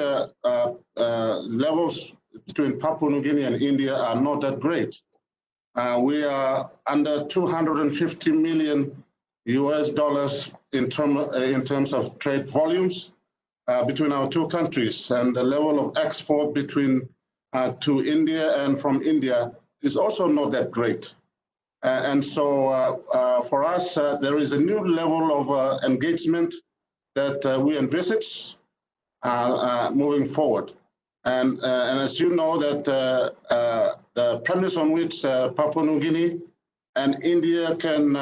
levels between Papua New Guinea and India are not that great. We are under $250 million in terms of trade volumes between our two countries, and the level of export between to India and from India is also not that great. And so for us, there is a new level of engagement that we envisage moving forward. And as you know, that the premise on which Papua New Guinea and India can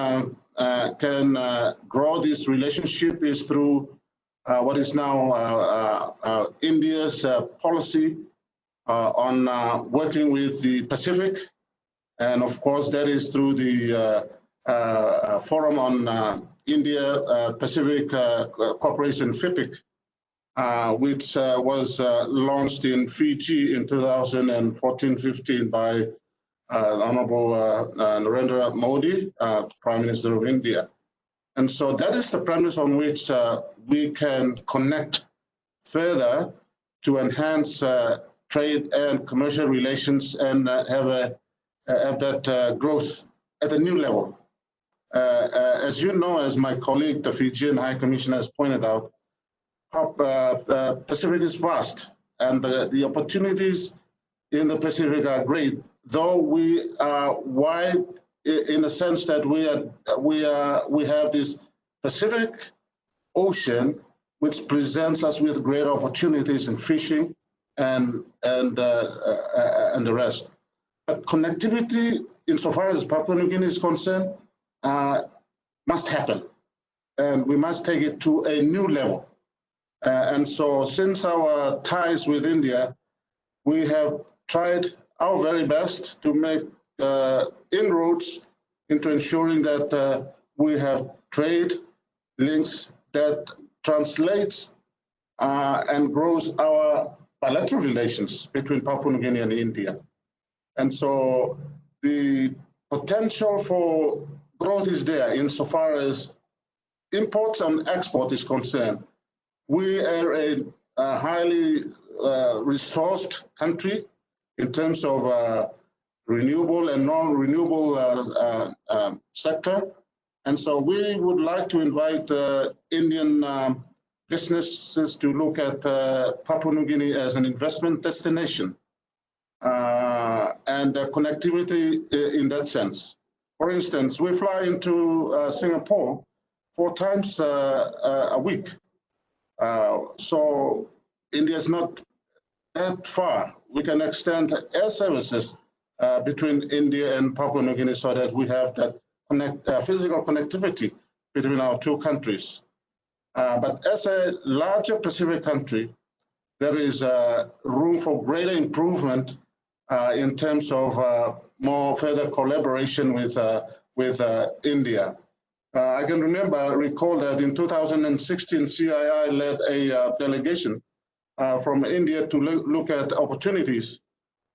grow this relationship is through what is now India's policy on working with the Pacific. And of course, that is through the Forum on India Pacific Corporation, FIPIC, which was launched in Fiji in 2014-15 by Honorable Narendra Modi, Prime Minister of India. And so that is the premise on which we can connect further to enhance trade and commercial relations and have that growth at a new level. As you know, as my colleague, the Fijian High Commissioner, has pointed out, the Pacific is vast, and the opportunities in the Pacific are great, though we are wide in the sense that we have this Pacific Ocean, which presents us with great opportunities in fishing and the rest. But connectivity, insofar as Papua New Guinea is concerned, must happen, and we must take it to a new level. And so, since our ties with India, we have tried our very best to make inroads into ensuring that we have trade links that translates and grows our bilateral relations between Papua New Guinea and India. And so the potential for growth is there insofar as imports and export is concerned. We are a highly resourced country in terms of renewable and non-renewable sector. And so we would like to invite Indian businesses to look at Papua New Guinea as an investment destination and connectivity in that sense. For instance, we fly into Singapore 4 times a week. So India is not that far. We can extend air services between India and Papua New Guinea so that we have that physical connectivity between our two countries. But as a larger Pacific country, there is room for greater improvement in terms of more further collaboration with India. I can recall that in 2016, CII led a delegation from India to look at opportunities.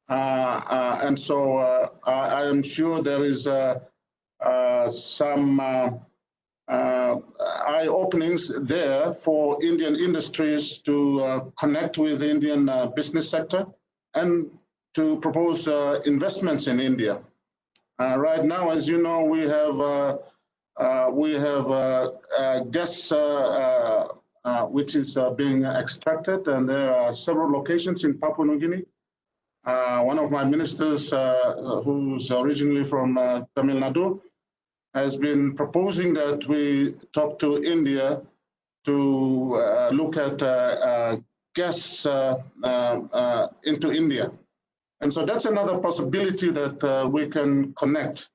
And so I am sure there is some eye openings there for Indian industries to connect with the Indian business sector and to propose investments in India. Right now, as you know, we have gas which is being extracted, and there are several locations in Papua New Guinea. One of my ministers, who's originally from Tamil Nadu, has been proposing that we talk to India to look at gas into India. And so that's another possibility that we can connect.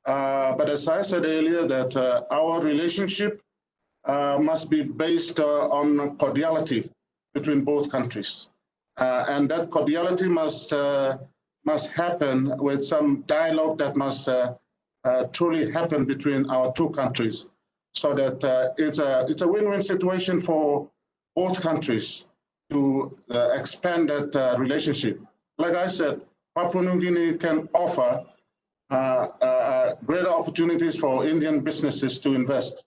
But as I said earlier, that our relationship must be based on cordiality between both countries. And that cordiality must happen with some dialogue that must truly happen between our two countries, so that it's a win-win situation for both countries to expand that relationship. Like I said, Papua New Guinea can offer greater opportunities for Indian businesses to invest.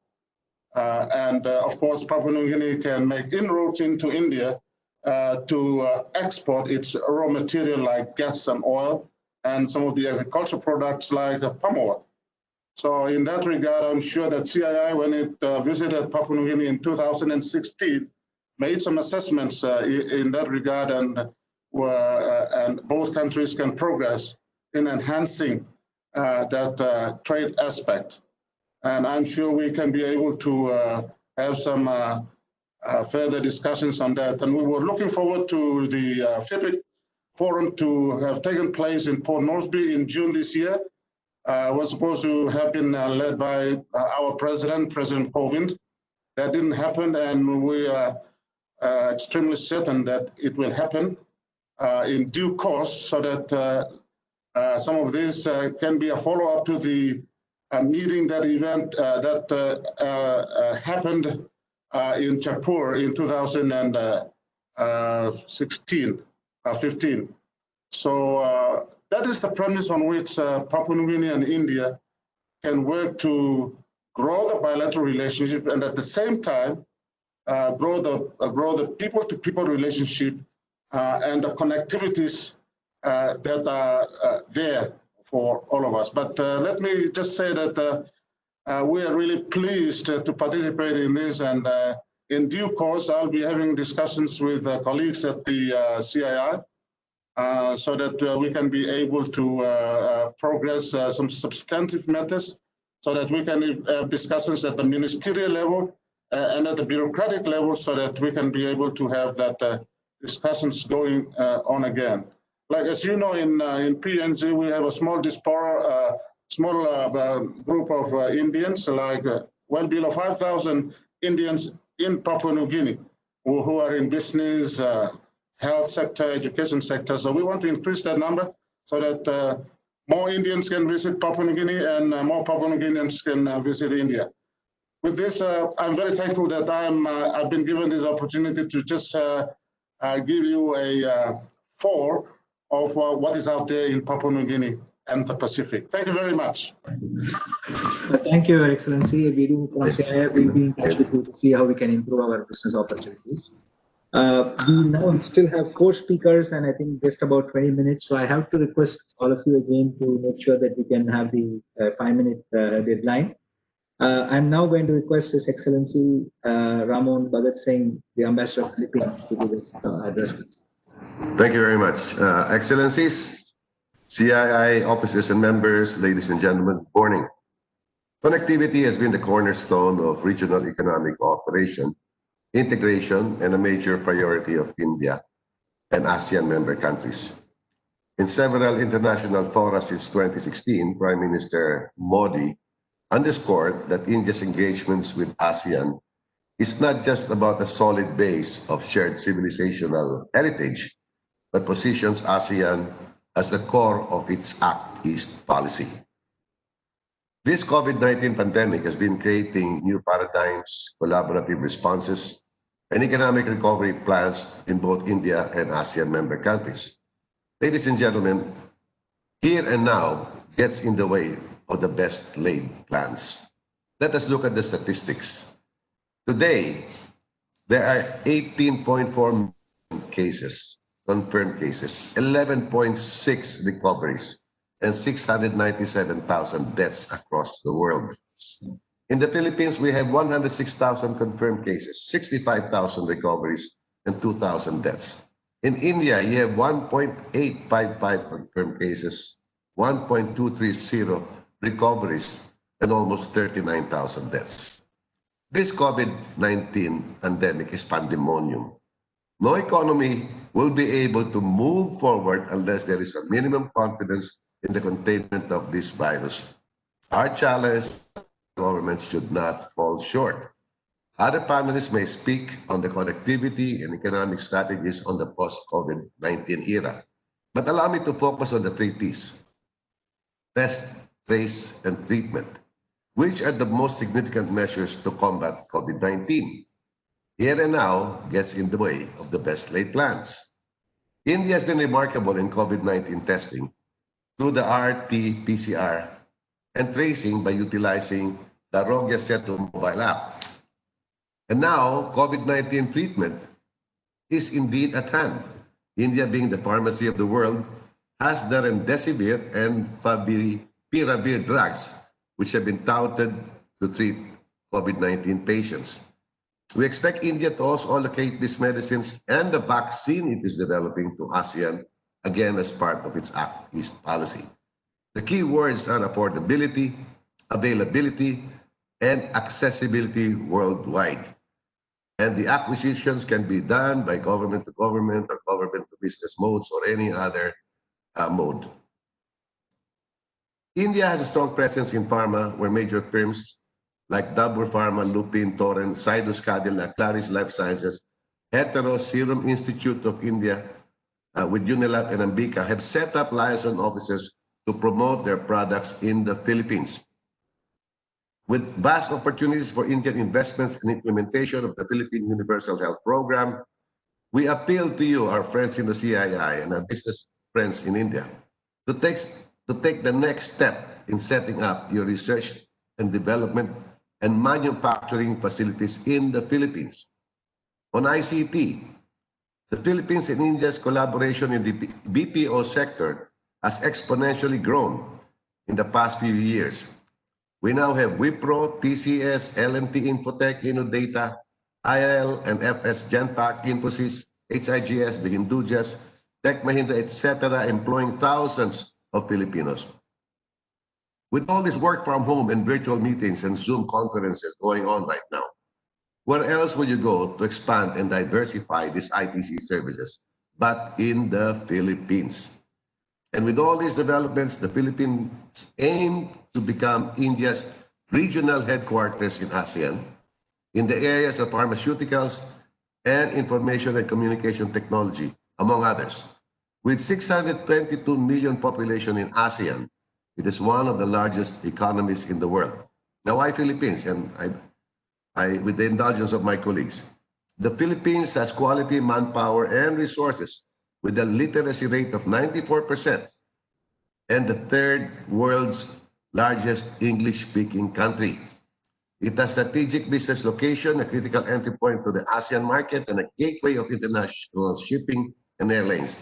And of course, Papua New Guinea can make inroads into India to export its raw material like gas and oil and some of the agricultural products like palm oil. So in that regard, I'm sure that CII, when it visited Papua New Guinea in 2016, made some assessments in that regard, and both countries can progress in enhancing that trade aspect. And I'm sure we can be able to have some further discussions on that. And we were looking forward to the FIPIC forum to have taken place in Port Moresby in June this year. Was supposed to have been led by our president, President Kovind. That didn't happen, and we are extremely certain that it will happen in due course, so that some of this can be a follow-up to the meeting, that event that happened in Jaipur in 2016, 15. So that is the premise on which Papua New Guinea and India can work to grow the bilateral relationship, and at the same time grow the people-to-people relationship and the connectivities that are there for all of us. But let me just say that we are really pleased to participate in this, and in due course, I'll be having discussions with colleagues at the CII so that we can be able to progress some substantive matters, so that we can have discussions at the ministerial level and at the bureaucratic level, so that we can be able to have that discussions going on again. Like, as you know, in PNG, we have a small group of Indians, like well below 5,000 Indians in Papua New Guinea, who are in business, health sector, education sector. So we want to increase that number so that more Indians can visit Papua New Guinea and more Papua New Guineans can visit India. With this, I'm very thankful that I've been given this opportunity to just give you a fore of what is out there in Papua New Guinea and the Pacific. Thank you very much. Thank you, Your Excellency. We do from CII, we'll be in touch with you to see how we can improve our business opportunities. We now still have 4 speakers and I think just about 20 minutes. So I have to request all of you again to make sure that we can have the 5-minute deadline. I'm now going to request His Excellency Ramon Bhagat Singh, the Ambassador of Philippines, to give his address. Thank you very much. Excellencies, CII officers and members, ladies and gentlemen, good morning. Connectivity has been the cornerstone of regional economic cooperation, integration, and a major priority of India and ASEAN member countries. In several international fora since 2016, Prime Minister Modi underscored that India's engagements with ASEAN is not just about a solid base of shared civilizational heritage, but positions ASEAN as the core of its Act East policy. This COVID-19 pandemic has been creating new paradigms, collaborative responses, and economic recovery plans in both India and ASEAN member countries. Ladies and gentlemen, here and now gets in the way of the best laid plans. Let us look at the statistics. Today, there are 18.4 million cases, confirmed cases, 11.6 recoveries, and 697,000 deaths across the world. In the Philippines, we have 106,000 confirmed cases, 65,000 recoveries, and 2,000 deaths. In India, you have 1.855 confirmed cases, 1.230 recoveries, and almost 39,000 deaths. This COVID-19 pandemic is pandemonium. No economy will be able to move forward unless there is a minimum confidence in the containment of this virus. Our challenge, governments should not fall short. Other panelists may speak on the connectivity and economic strategies on the post-COVID-19 era. But allow me to focus on the 3 T's: test, trace, and treatment, which are the most significant measures to combat COVID-19. Here and now gets in the way of the best laid plans. India has been remarkable in COVID-19 testing through the RT-PCR and tracing by utilizing the Arogya Setu mobile app. And now, COVID-19 treatment is indeed at hand. India, being the pharmacy of the world, has the remdesivir and favipiravir drugs, which have been touted to treat COVID-19 patients. We expect India to also allocate these medicines and the vaccine it is developing to ASEAN, again as part of its Act East policy. The key words are affordability, availability, and accessibility worldwide. And the acquisitions can be done by government to government or government to business modes or any other mode. India has a strong presence in pharma, where major firms like Dabur Pharma, Lupin, Torrent, Zydus Cadila, Claris Life Sciences, Hetero, Serum Institute of India, with Unilab and Ambika have set up liaison offices to promote their products in the Philippines. With vast opportunities for Indian investments and implementation of the Philippine Universal Health Program, we appeal to you, our friends in the CII and our business friends in India, to take the next step in setting up your research and development and manufacturing facilities in the Philippines. On ICT, the Philippines and India's collaboration in the BPO sector has exponentially grown in the past few years. We now have Wipro, TCS, LMT Infotech, Innodata, IL and FS Genpact, Infosys, HIGS, the Hindujas, Tech Mahindra, etc., employing thousands of Filipinos. With all this work from home and virtual meetings and Zoom conferences going on right now, where else would you go to expand and diversify these ITC services but in the Philippines? And with all these developments, the Philippines aim to become India's regional headquarters in ASEAN in the areas of pharmaceuticals and information and communication technology, among others. With 622 million population in ASEAN, it is one of the largest economies in the world. Now, why Philippines? And with the indulgence of my colleagues, the Philippines has quality manpower and resources with a literacy rate of 94% and the third world's largest English-speaking country. It has strategic business location, a critical entry point to the ASEAN market, and a gateway of international shipping and airlines.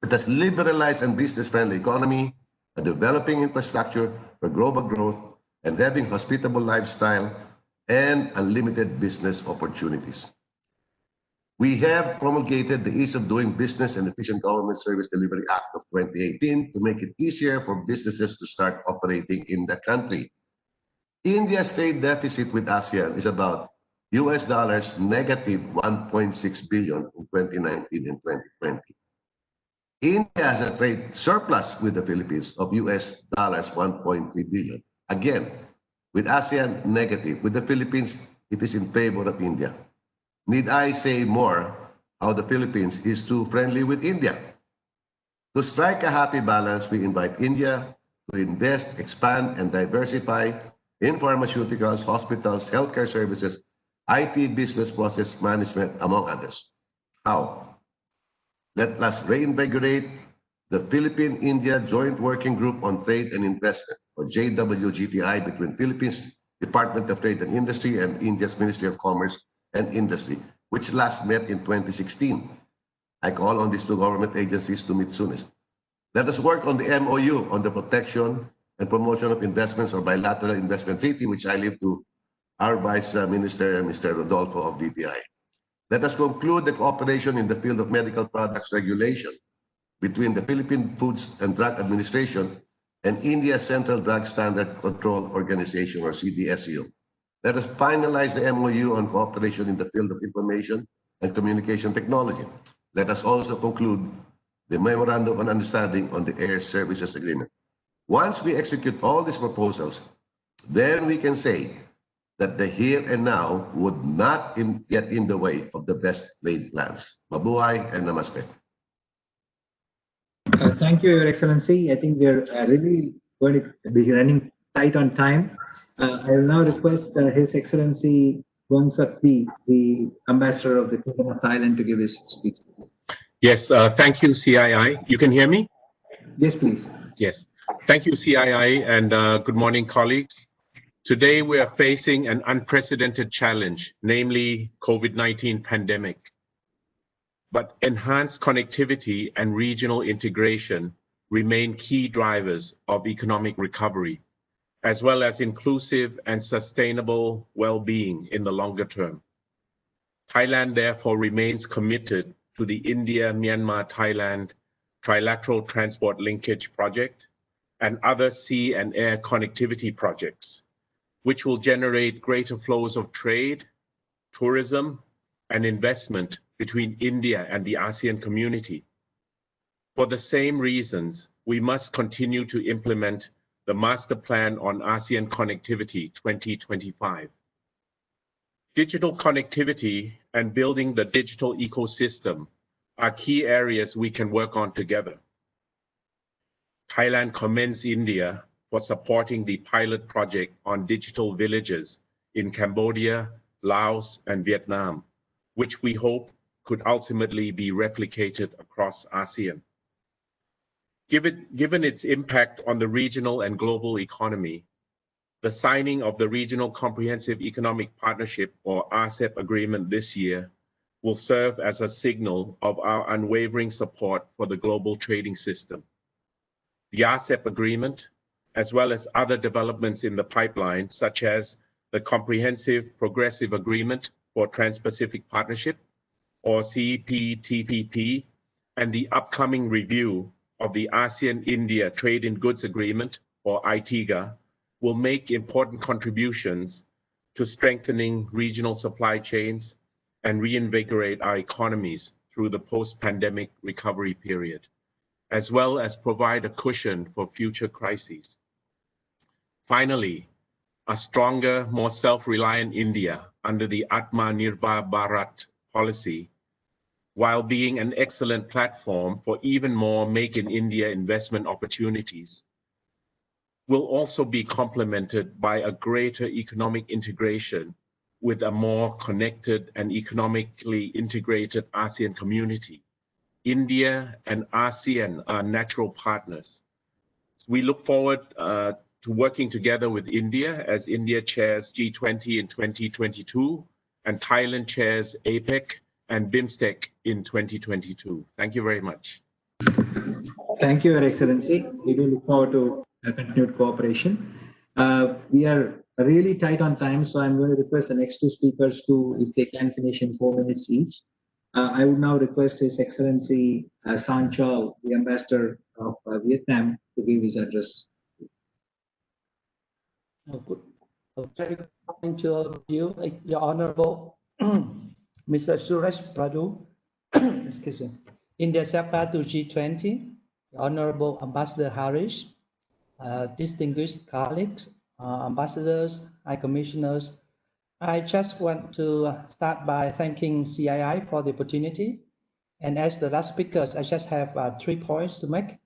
It has liberalized and business-friendly economy, a developing infrastructure for global growth, and having hospitable lifestyle and unlimited business opportunities. We have promulgated the Ease of Doing Business and Efficient Government Service Delivery Act of 2018 to make it easier for businesses to start operating in the country. India's trade deficit with ASEAN is about negative $1.6 billion in 2019 and 2020. India has a trade surplus with the Philippines of $1.3 billion. Again, with ASEAN negative, with the Philippines, it is in favor of India. Need I say more how the Philippines is too friendly with India? To strike a happy balance, we invite India to invest, expand, and diversify in pharmaceuticals, hospitals, healthcare services, IT business process management, among others. How? Let us reinvigorate the Philippine-India Joint Working Group on Trade and Investment, or JWGTI, between Philippines Department of Trade and Industry and India's Ministry of Commerce and Industry, which last met in 2016. I call on these two government agencies to meet soonest. Let us work on the MOU on the protection and promotion of investments or bilateral investment treaty, which I leave to our Vice Minister, Mr. Rodolfo of DTI. Let us conclude the cooperation in the field of medical products regulation between the Philippine Foods and Drug Administration and India's Central Drug Standard Control Organization, or CDSCO. Let us finalize the MOU on cooperation in the field of information and communication technology. Let us also conclude the Memorandum of Understanding on the Air Services Agreement. Once we execute all these proposals, then we can say that the here and now would not get in the way of the best laid plans. Mabuhay and namaste. Thank you, Your Excellency. I think we're really going to be running tight on time. I will now request His Excellency Wongsakdi, the Ambassador of the Kingdom of Thailand, to give his speech. Yes, thank you, CII. You can hear me? Yes, please. Yes. Thank you, CII, and good morning, colleagues. Today, we are facing an unprecedented challenge, namely COVID-19 pandemic. But enhanced connectivity and regional integration remain key drivers of economic recovery, as well as inclusive and sustainable well-being in the longer term. Thailand therefore remains committed to the India-Myanmar-Thailand Trilateral Transport Linkage Project and other sea and air connectivity projects, which will generate greater flows of trade, tourism, and investment between India and the ASEAN community. For the same reasons, we must continue to implement the Master Plan on ASEAN Connectivity 2025. Digital connectivity and building the digital ecosystem are key areas we can work on together. Thailand commends India for supporting the pilot project on digital villages in Cambodia, Laos, and Vietnam, which we hope could ultimately be replicated across ASEAN. Given its impact on the regional and global economy, the signing of the Regional Comprehensive Economic Partnership, or RCEP agreement this year, will serve as a signal of our unwavering support for the global trading system. The RCEP agreement, as well as other developments in the pipeline, such as the Comprehensive Progressive Agreement for Trans-Pacific Partnership, or CPTPP, and the upcoming review of the ASEAN-India Trade in Goods Agreement, or ITIGA, will make important contributions to strengthening regional supply chains and reinvigorate our economies through the post-pandemic recovery period, as well as provide a cushion for future crises. Finally, a stronger, more self-reliant India under the Atmanirbhar Bharat policy, while being an excellent platform for even more Make in India investment opportunities, will also be complemented by a greater economic integration with a more connected and economically integrated ASEAN community. India and ASEAN are natural partners. We look forward to working together with India as India chairs G20 in 2022 and Thailand chairs APEC and BIMSTEC in 2022. Thank you very much. Thank you, Your Excellency. We do look forward to continued cooperation. We are really tight on time, so I'm going to request the next two speakers to, if they can, finish in 4 minutes each. I would now request His Excellency San Chao, the Ambassador of Vietnam, to give his address. Good. Very good morning to all of you, Your Honorable Mr. Suresh Prabhu, excuse me, India Chapter to G20, Honorable Ambassador Harris, distinguished colleagues, ambassadors, high commissioners. I just want to start by thanking CII for the opportunity. And as the last speakers, I just have 3 points to make,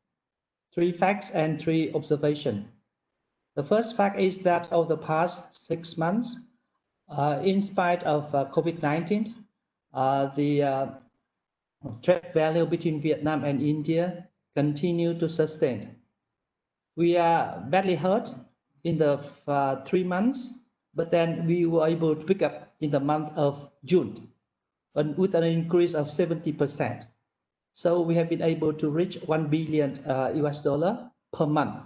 3 facts and 3 observations. The first fact is that over the past 6 months, in spite of COVID-19, the trade value between Vietnam and India continue to sustain. We are badly hurt in the 3 months, but then we were able to pick up in the month of June with an increase of 70%. So we have been able to reach $1 billion US dollar per month,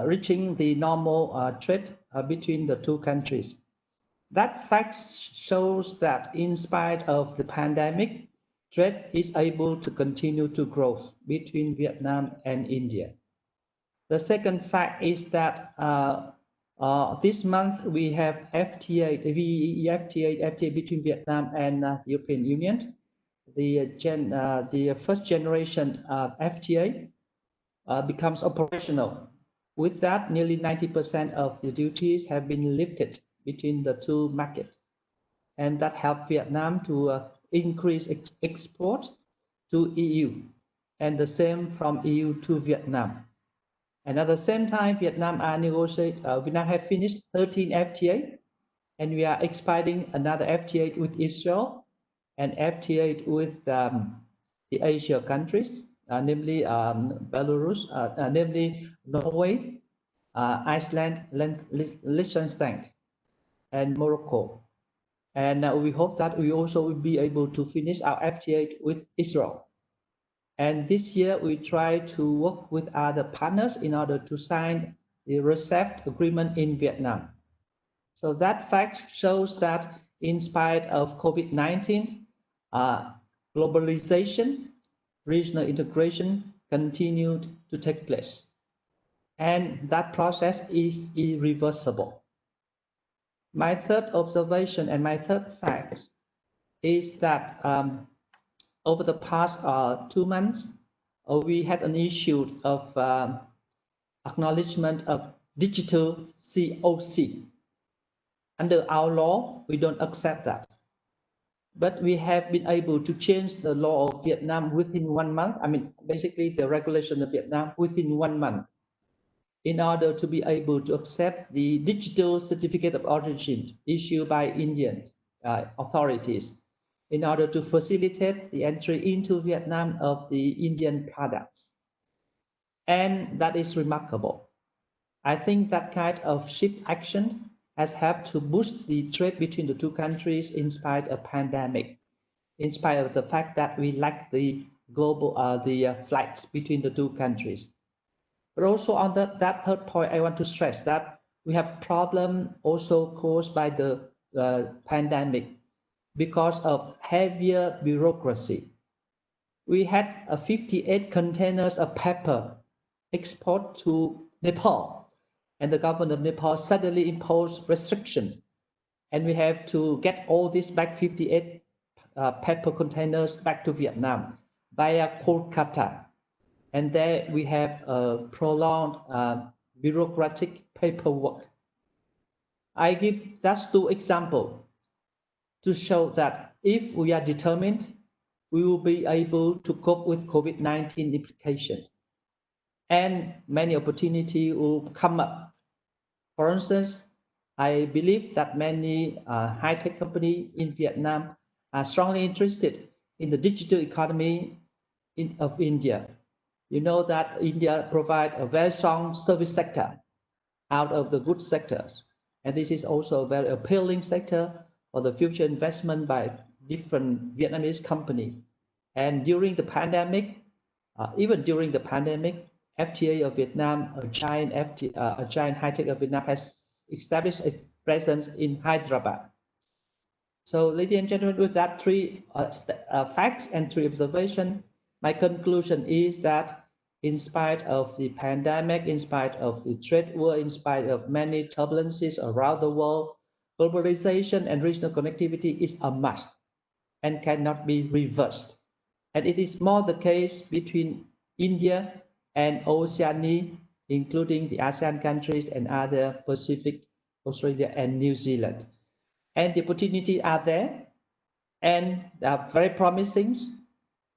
reaching the normal trade between the 2 countries. That fact shows that in spite of the pandemic, trade is able to continue to grow between Vietnam and India. The second fact is that this month we have FTA between Vietnam and European Union. The first generation FTA becomes operational. With that, nearly 90% of the duties have been lifted between the 2 markets, and that helped Vietnam to increase export to EU, and the same from EU to Vietnam. And at the same time, Vietnam have finished 13 FTA, and we are expanding another FTA with Israel and FTA with the Asia countries, namely Belarus, namely Norway, Iceland, Liechtenstein, and Morocco. And we hope that we also will be able to finish our FTA with Israel. And this year we try to work with other partners in order to sign the RCEP agreement in Vietnam. So that fact shows that in spite of COVID-19, globalization, regional integration continued to take place. And that process is irreversible. My third observation and my third fact is that over the past 2 months, we had an issue of acknowledgement of digital COC. Under our law, we don't accept that. But we have been able to change the law of Vietnam within 1 month. I mean, basically the regulation of Vietnam within 1 month. in order to be able to accept the digital certificate of origin issued by Indian authorities in order to facilitate the entry into Vietnam of the Indian products. And that is remarkable. I think that kind of shift action has helped to boost the trade between the two countries in spite of pandemic, in spite of the fact that we lack the global flights between the two countries. But also on that third point, I want to stress that we have problem also caused by the pandemic because of heavier bureaucracy. We had 58 containers of pepper export to Nepal, and the government of Nepal suddenly imposed restrictions, and we have to get all these back 58 pepper containers back to Vietnam via Kolkata. And there we have a prolonged bureaucratic paperwork. I give just two examples to show that if we are determined, we will be able to cope with COVID-19 implications. And many opportunities will come up. For instance, I believe that many high-tech companies in Vietnam are strongly interested in the digital economy of India. You know that India provides a very strong service sector out of the goods sectors. And this is also a very appealing sector for the future investment by different Vietnamese companies. And during the pandemic, even during the pandemic, FTA of Vietnam, a giant high-tech of Vietnam, has established its presence in Hyderabad. So, ladies and gentlemen, with that three facts and three observations, my conclusion is that in spite of the pandemic, in spite of the trade war, in spite of many turbulences around the world, globalization and regional connectivity is a must and cannot be reversed. And it is more the case between India and Oceania, including the ASEAN countries and other Pacific, Australia and New Zealand. And the opportunities are there, and they are very promising,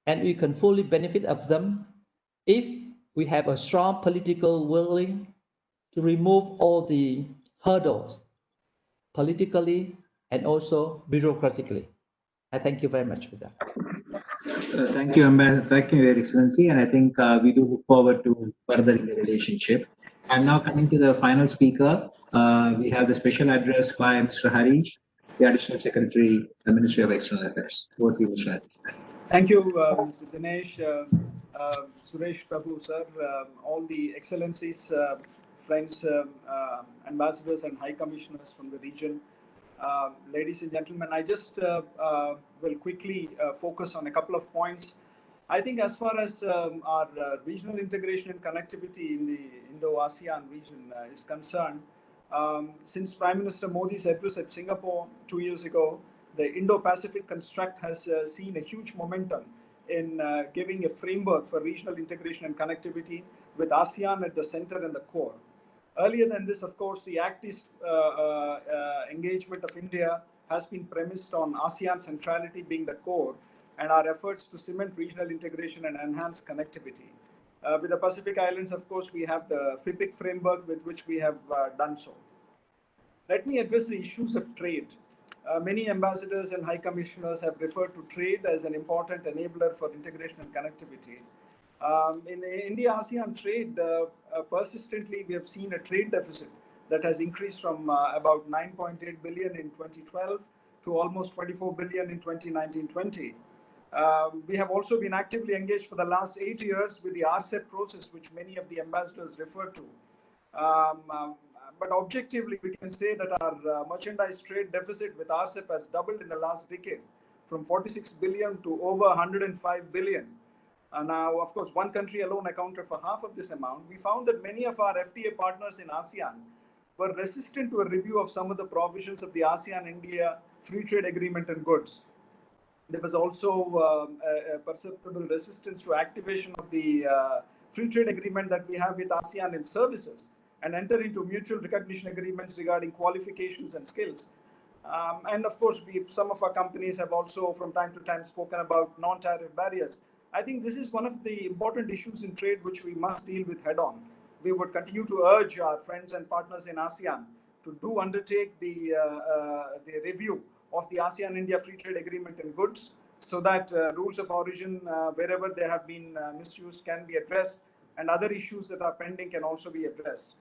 and we can fully benefit of them if we have a strong political willing to remove all the hurdles politically and also bureaucratically. I thank you very much for that. Thank you, Your Excellency, and I think we do look forward to furthering the relationship. I'm now coming to the final speaker. We have the special address by Mr. Harish, the Additional Secretary, the Ministry of External Affairs. Over to you, Mr. Harish. Thank you, Mr. Dinesh, Suresh Prabhu, sir, all the excellencies, friends, ambassadors and high commissioners from the region. Ladies and gentlemen, I just will quickly focus on a couple of points. I think as far as our regional integration and connectivity in the Indo ASEAN region is concerned, since Prime Minister Modi's address at Singapore 2 years ago, the Indo-Pacific construct has seen a huge momentum in giving a framework for regional integration and connectivity with ASEAN at the center and the core. Earlier than this, of course, the Act East engagement of India has been premised on ASEAN centrality being the core and our efforts to cement regional integration and enhance connectivity. With the Pacific Islands, of course, we have the FIPIC framework with which we have done so. Let me address the issues of trade. Many ambassadors and high commissioners have referred to trade as an important enabler for integration and connectivity. In the India-ASEAN trade, persistently, we have seen a trade deficit that has increased from about 9.8 billion in 2012 to almost 24 billion in 2019-20. We have also been actively engaged for the last 8 years with the RCEP process, which many of the ambassadors referred to. But objectively, we can say that our merchandise trade deficit with RCEP has doubled in the last decade, from 46 billion to over 105 billion. Now, of course, one country alone accounted for half of this amount. We found that many of our FTA partners in ASEAN were resistant to a review of some of the provisions of the ASEAN-India Free Trade Agreement on goods. There was also a perceptible resistance to activation of the Free Trade Agreement that we have with ASEAN in services and enter into mutual recognition agreements regarding qualifications and skills. And of course, some of our companies have also from time to time spoken about non-tariff barriers. I think this is one of the important issues in trade which we must deal with head on. we would continue to urge our friends and partners in ASEAN to do undertake the review of the ASEAN-India Free Trade Agreement in goods, so that rules of origin, wherever they have been misused, can be addressed, and other issues that are pending can also be addressed.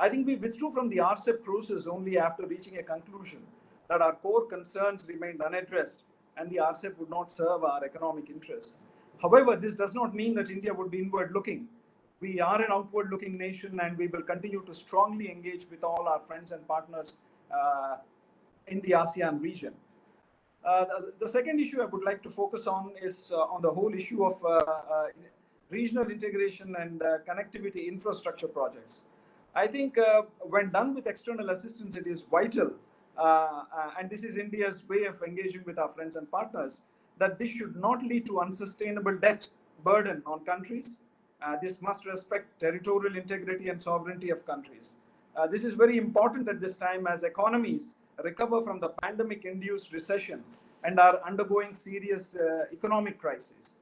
I think we withdrew from the RCEP process only after reaching a conclusion that our core concerns remained unaddressed and the RCEP would not serve our economic interests. However, this does not mean that India would be inward-looking. We are an outward-looking nation, and we will continue to strongly engage with all our friends and partners in the ASEAN region. The second issue I would like to focus on is on the whole issue of regional integration and connectivity infrastructure projects. I think when done with external assistance, it is vital, and this is India's way of engaging with our friends and partners, that this should not lead to unsustainable debt burden on countries. This must respect territorial integrity and sovereignty of countries. This is very important at this time as economies recover from the pandemic-induced recession and are undergoing serious economic crises.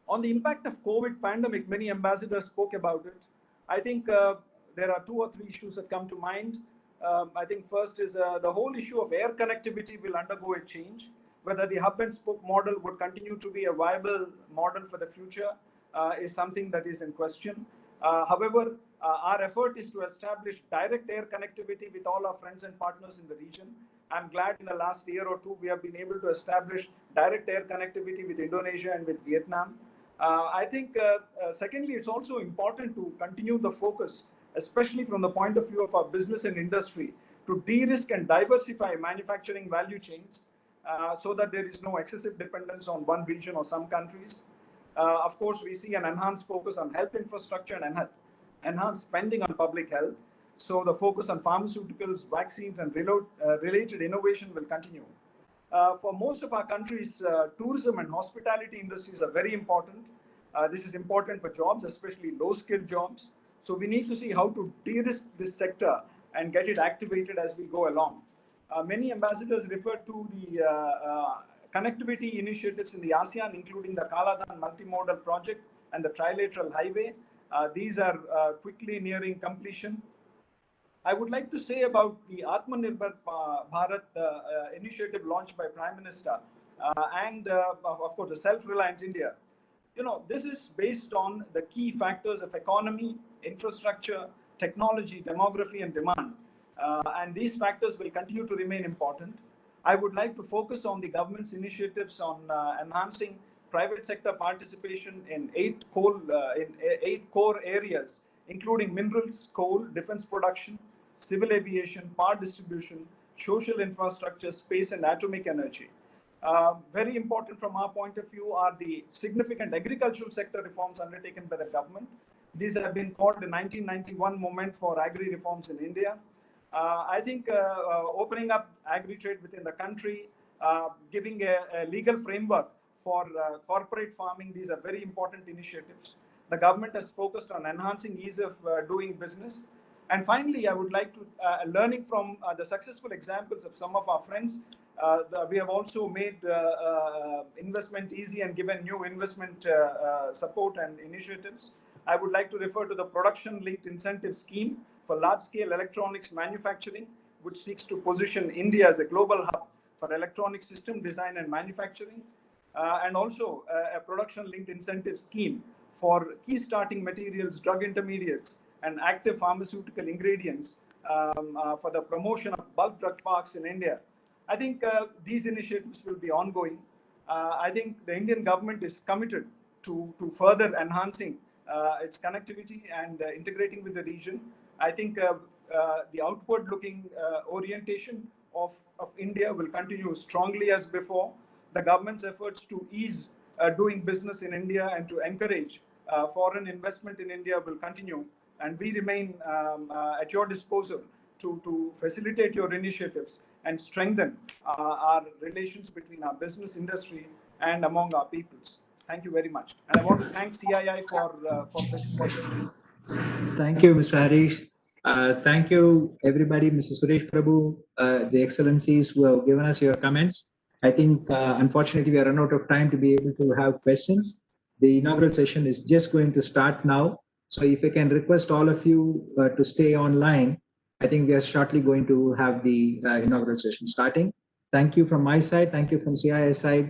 On the impact of COVID pandemic, many ambassadors spoke about it. I think there are 2 or 3 issues that come to mind. I think first is the whole issue of air connectivity will undergo a change. Whether the hub and spoke model would continue to be a viable model for the future is something that is in question. However, our effort is to establish direct air connectivity with all our friends and partners in the region. I'm glad in the last year or 2 we have been able to establish direct air connectivity with Indonesia and with Vietnam. I think secondly, it's also important to continue the focus, especially from the point of view of our business and industry, to de-risk and diversify manufacturing value chains so that there is no excessive dependence on one region or some countries. Of course, we see an enhanced focus on health infrastructure and enhanced spending on public health. So the focus on pharmaceuticals, vaccines, and related innovation will continue. For most of our countries, tourism and hospitality industries are very important. This is important for jobs, especially low-skilled jobs. So we need to see how to de-risk this sector and get it activated as we go along. Many ambassadors referred to the connectivity initiatives in the ASEAN, including the Caledon Multimodal project and the trilateral highway. These are quickly nearing completion. I would like to say about the Atmanirbhar Bharat initiative launched by Prime Minister and of course the Self-Reliant India. You know, this is based on the key factors of economy, infrastructure, technology, demography, and demand. And these factors will continue to remain important. I would like to focus on the government's initiatives on enhancing private sector participation in 8 core areas, including minerals, coal, defense production, civil aviation, power distribution, social infrastructure, space, and atomic energy. Very important from our point of view are the significant agricultural sector reforms undertaken by the government. These have been called the 1991 moment for agri reforms in India. I think opening up agri-trade within the country, giving a legal framework for corporate farming, these are very important initiatives. The government has focused on enhancing ease of doing business. And finally, I would like to, learning from the successful examples of some of our friends, we have also made investment easy and given new investment support and initiatives. I would like to refer to the production-linked incentive scheme for large-scale electronics manufacturing, which seeks to position India as a global hub for electronic system design and manufacturing, and also a production-linked incentive scheme for key starting materials, drug intermediates, and active pharmaceutical ingredients for the promotion of bulk drug parks in India. I think these initiatives will be ongoing. I think the Indian government is committed to further enhancing its connectivity and integrating with the region. I think the outward-looking orientation of India will continue strongly as before. The government's efforts to ease doing business in India and to encourage foreign investment in India will continue. And we remain at your disposal to facilitate your initiatives and strengthen our relations between our business industry and among our peoples. Thank you very much. And I want to thank CII for facilitating. Thank you, Mr. Harish. Thank you, everybody, Mr. Suresh Prabhu, the excellencies who have given us your comments. I think, unfortunately, we are run out of time to be able to have questions. The inaugural session is just going to start now. So if I can request all of you to stay online, I think we are shortly going to have the inaugural session starting. Thank you from my side. Thank you from CII side.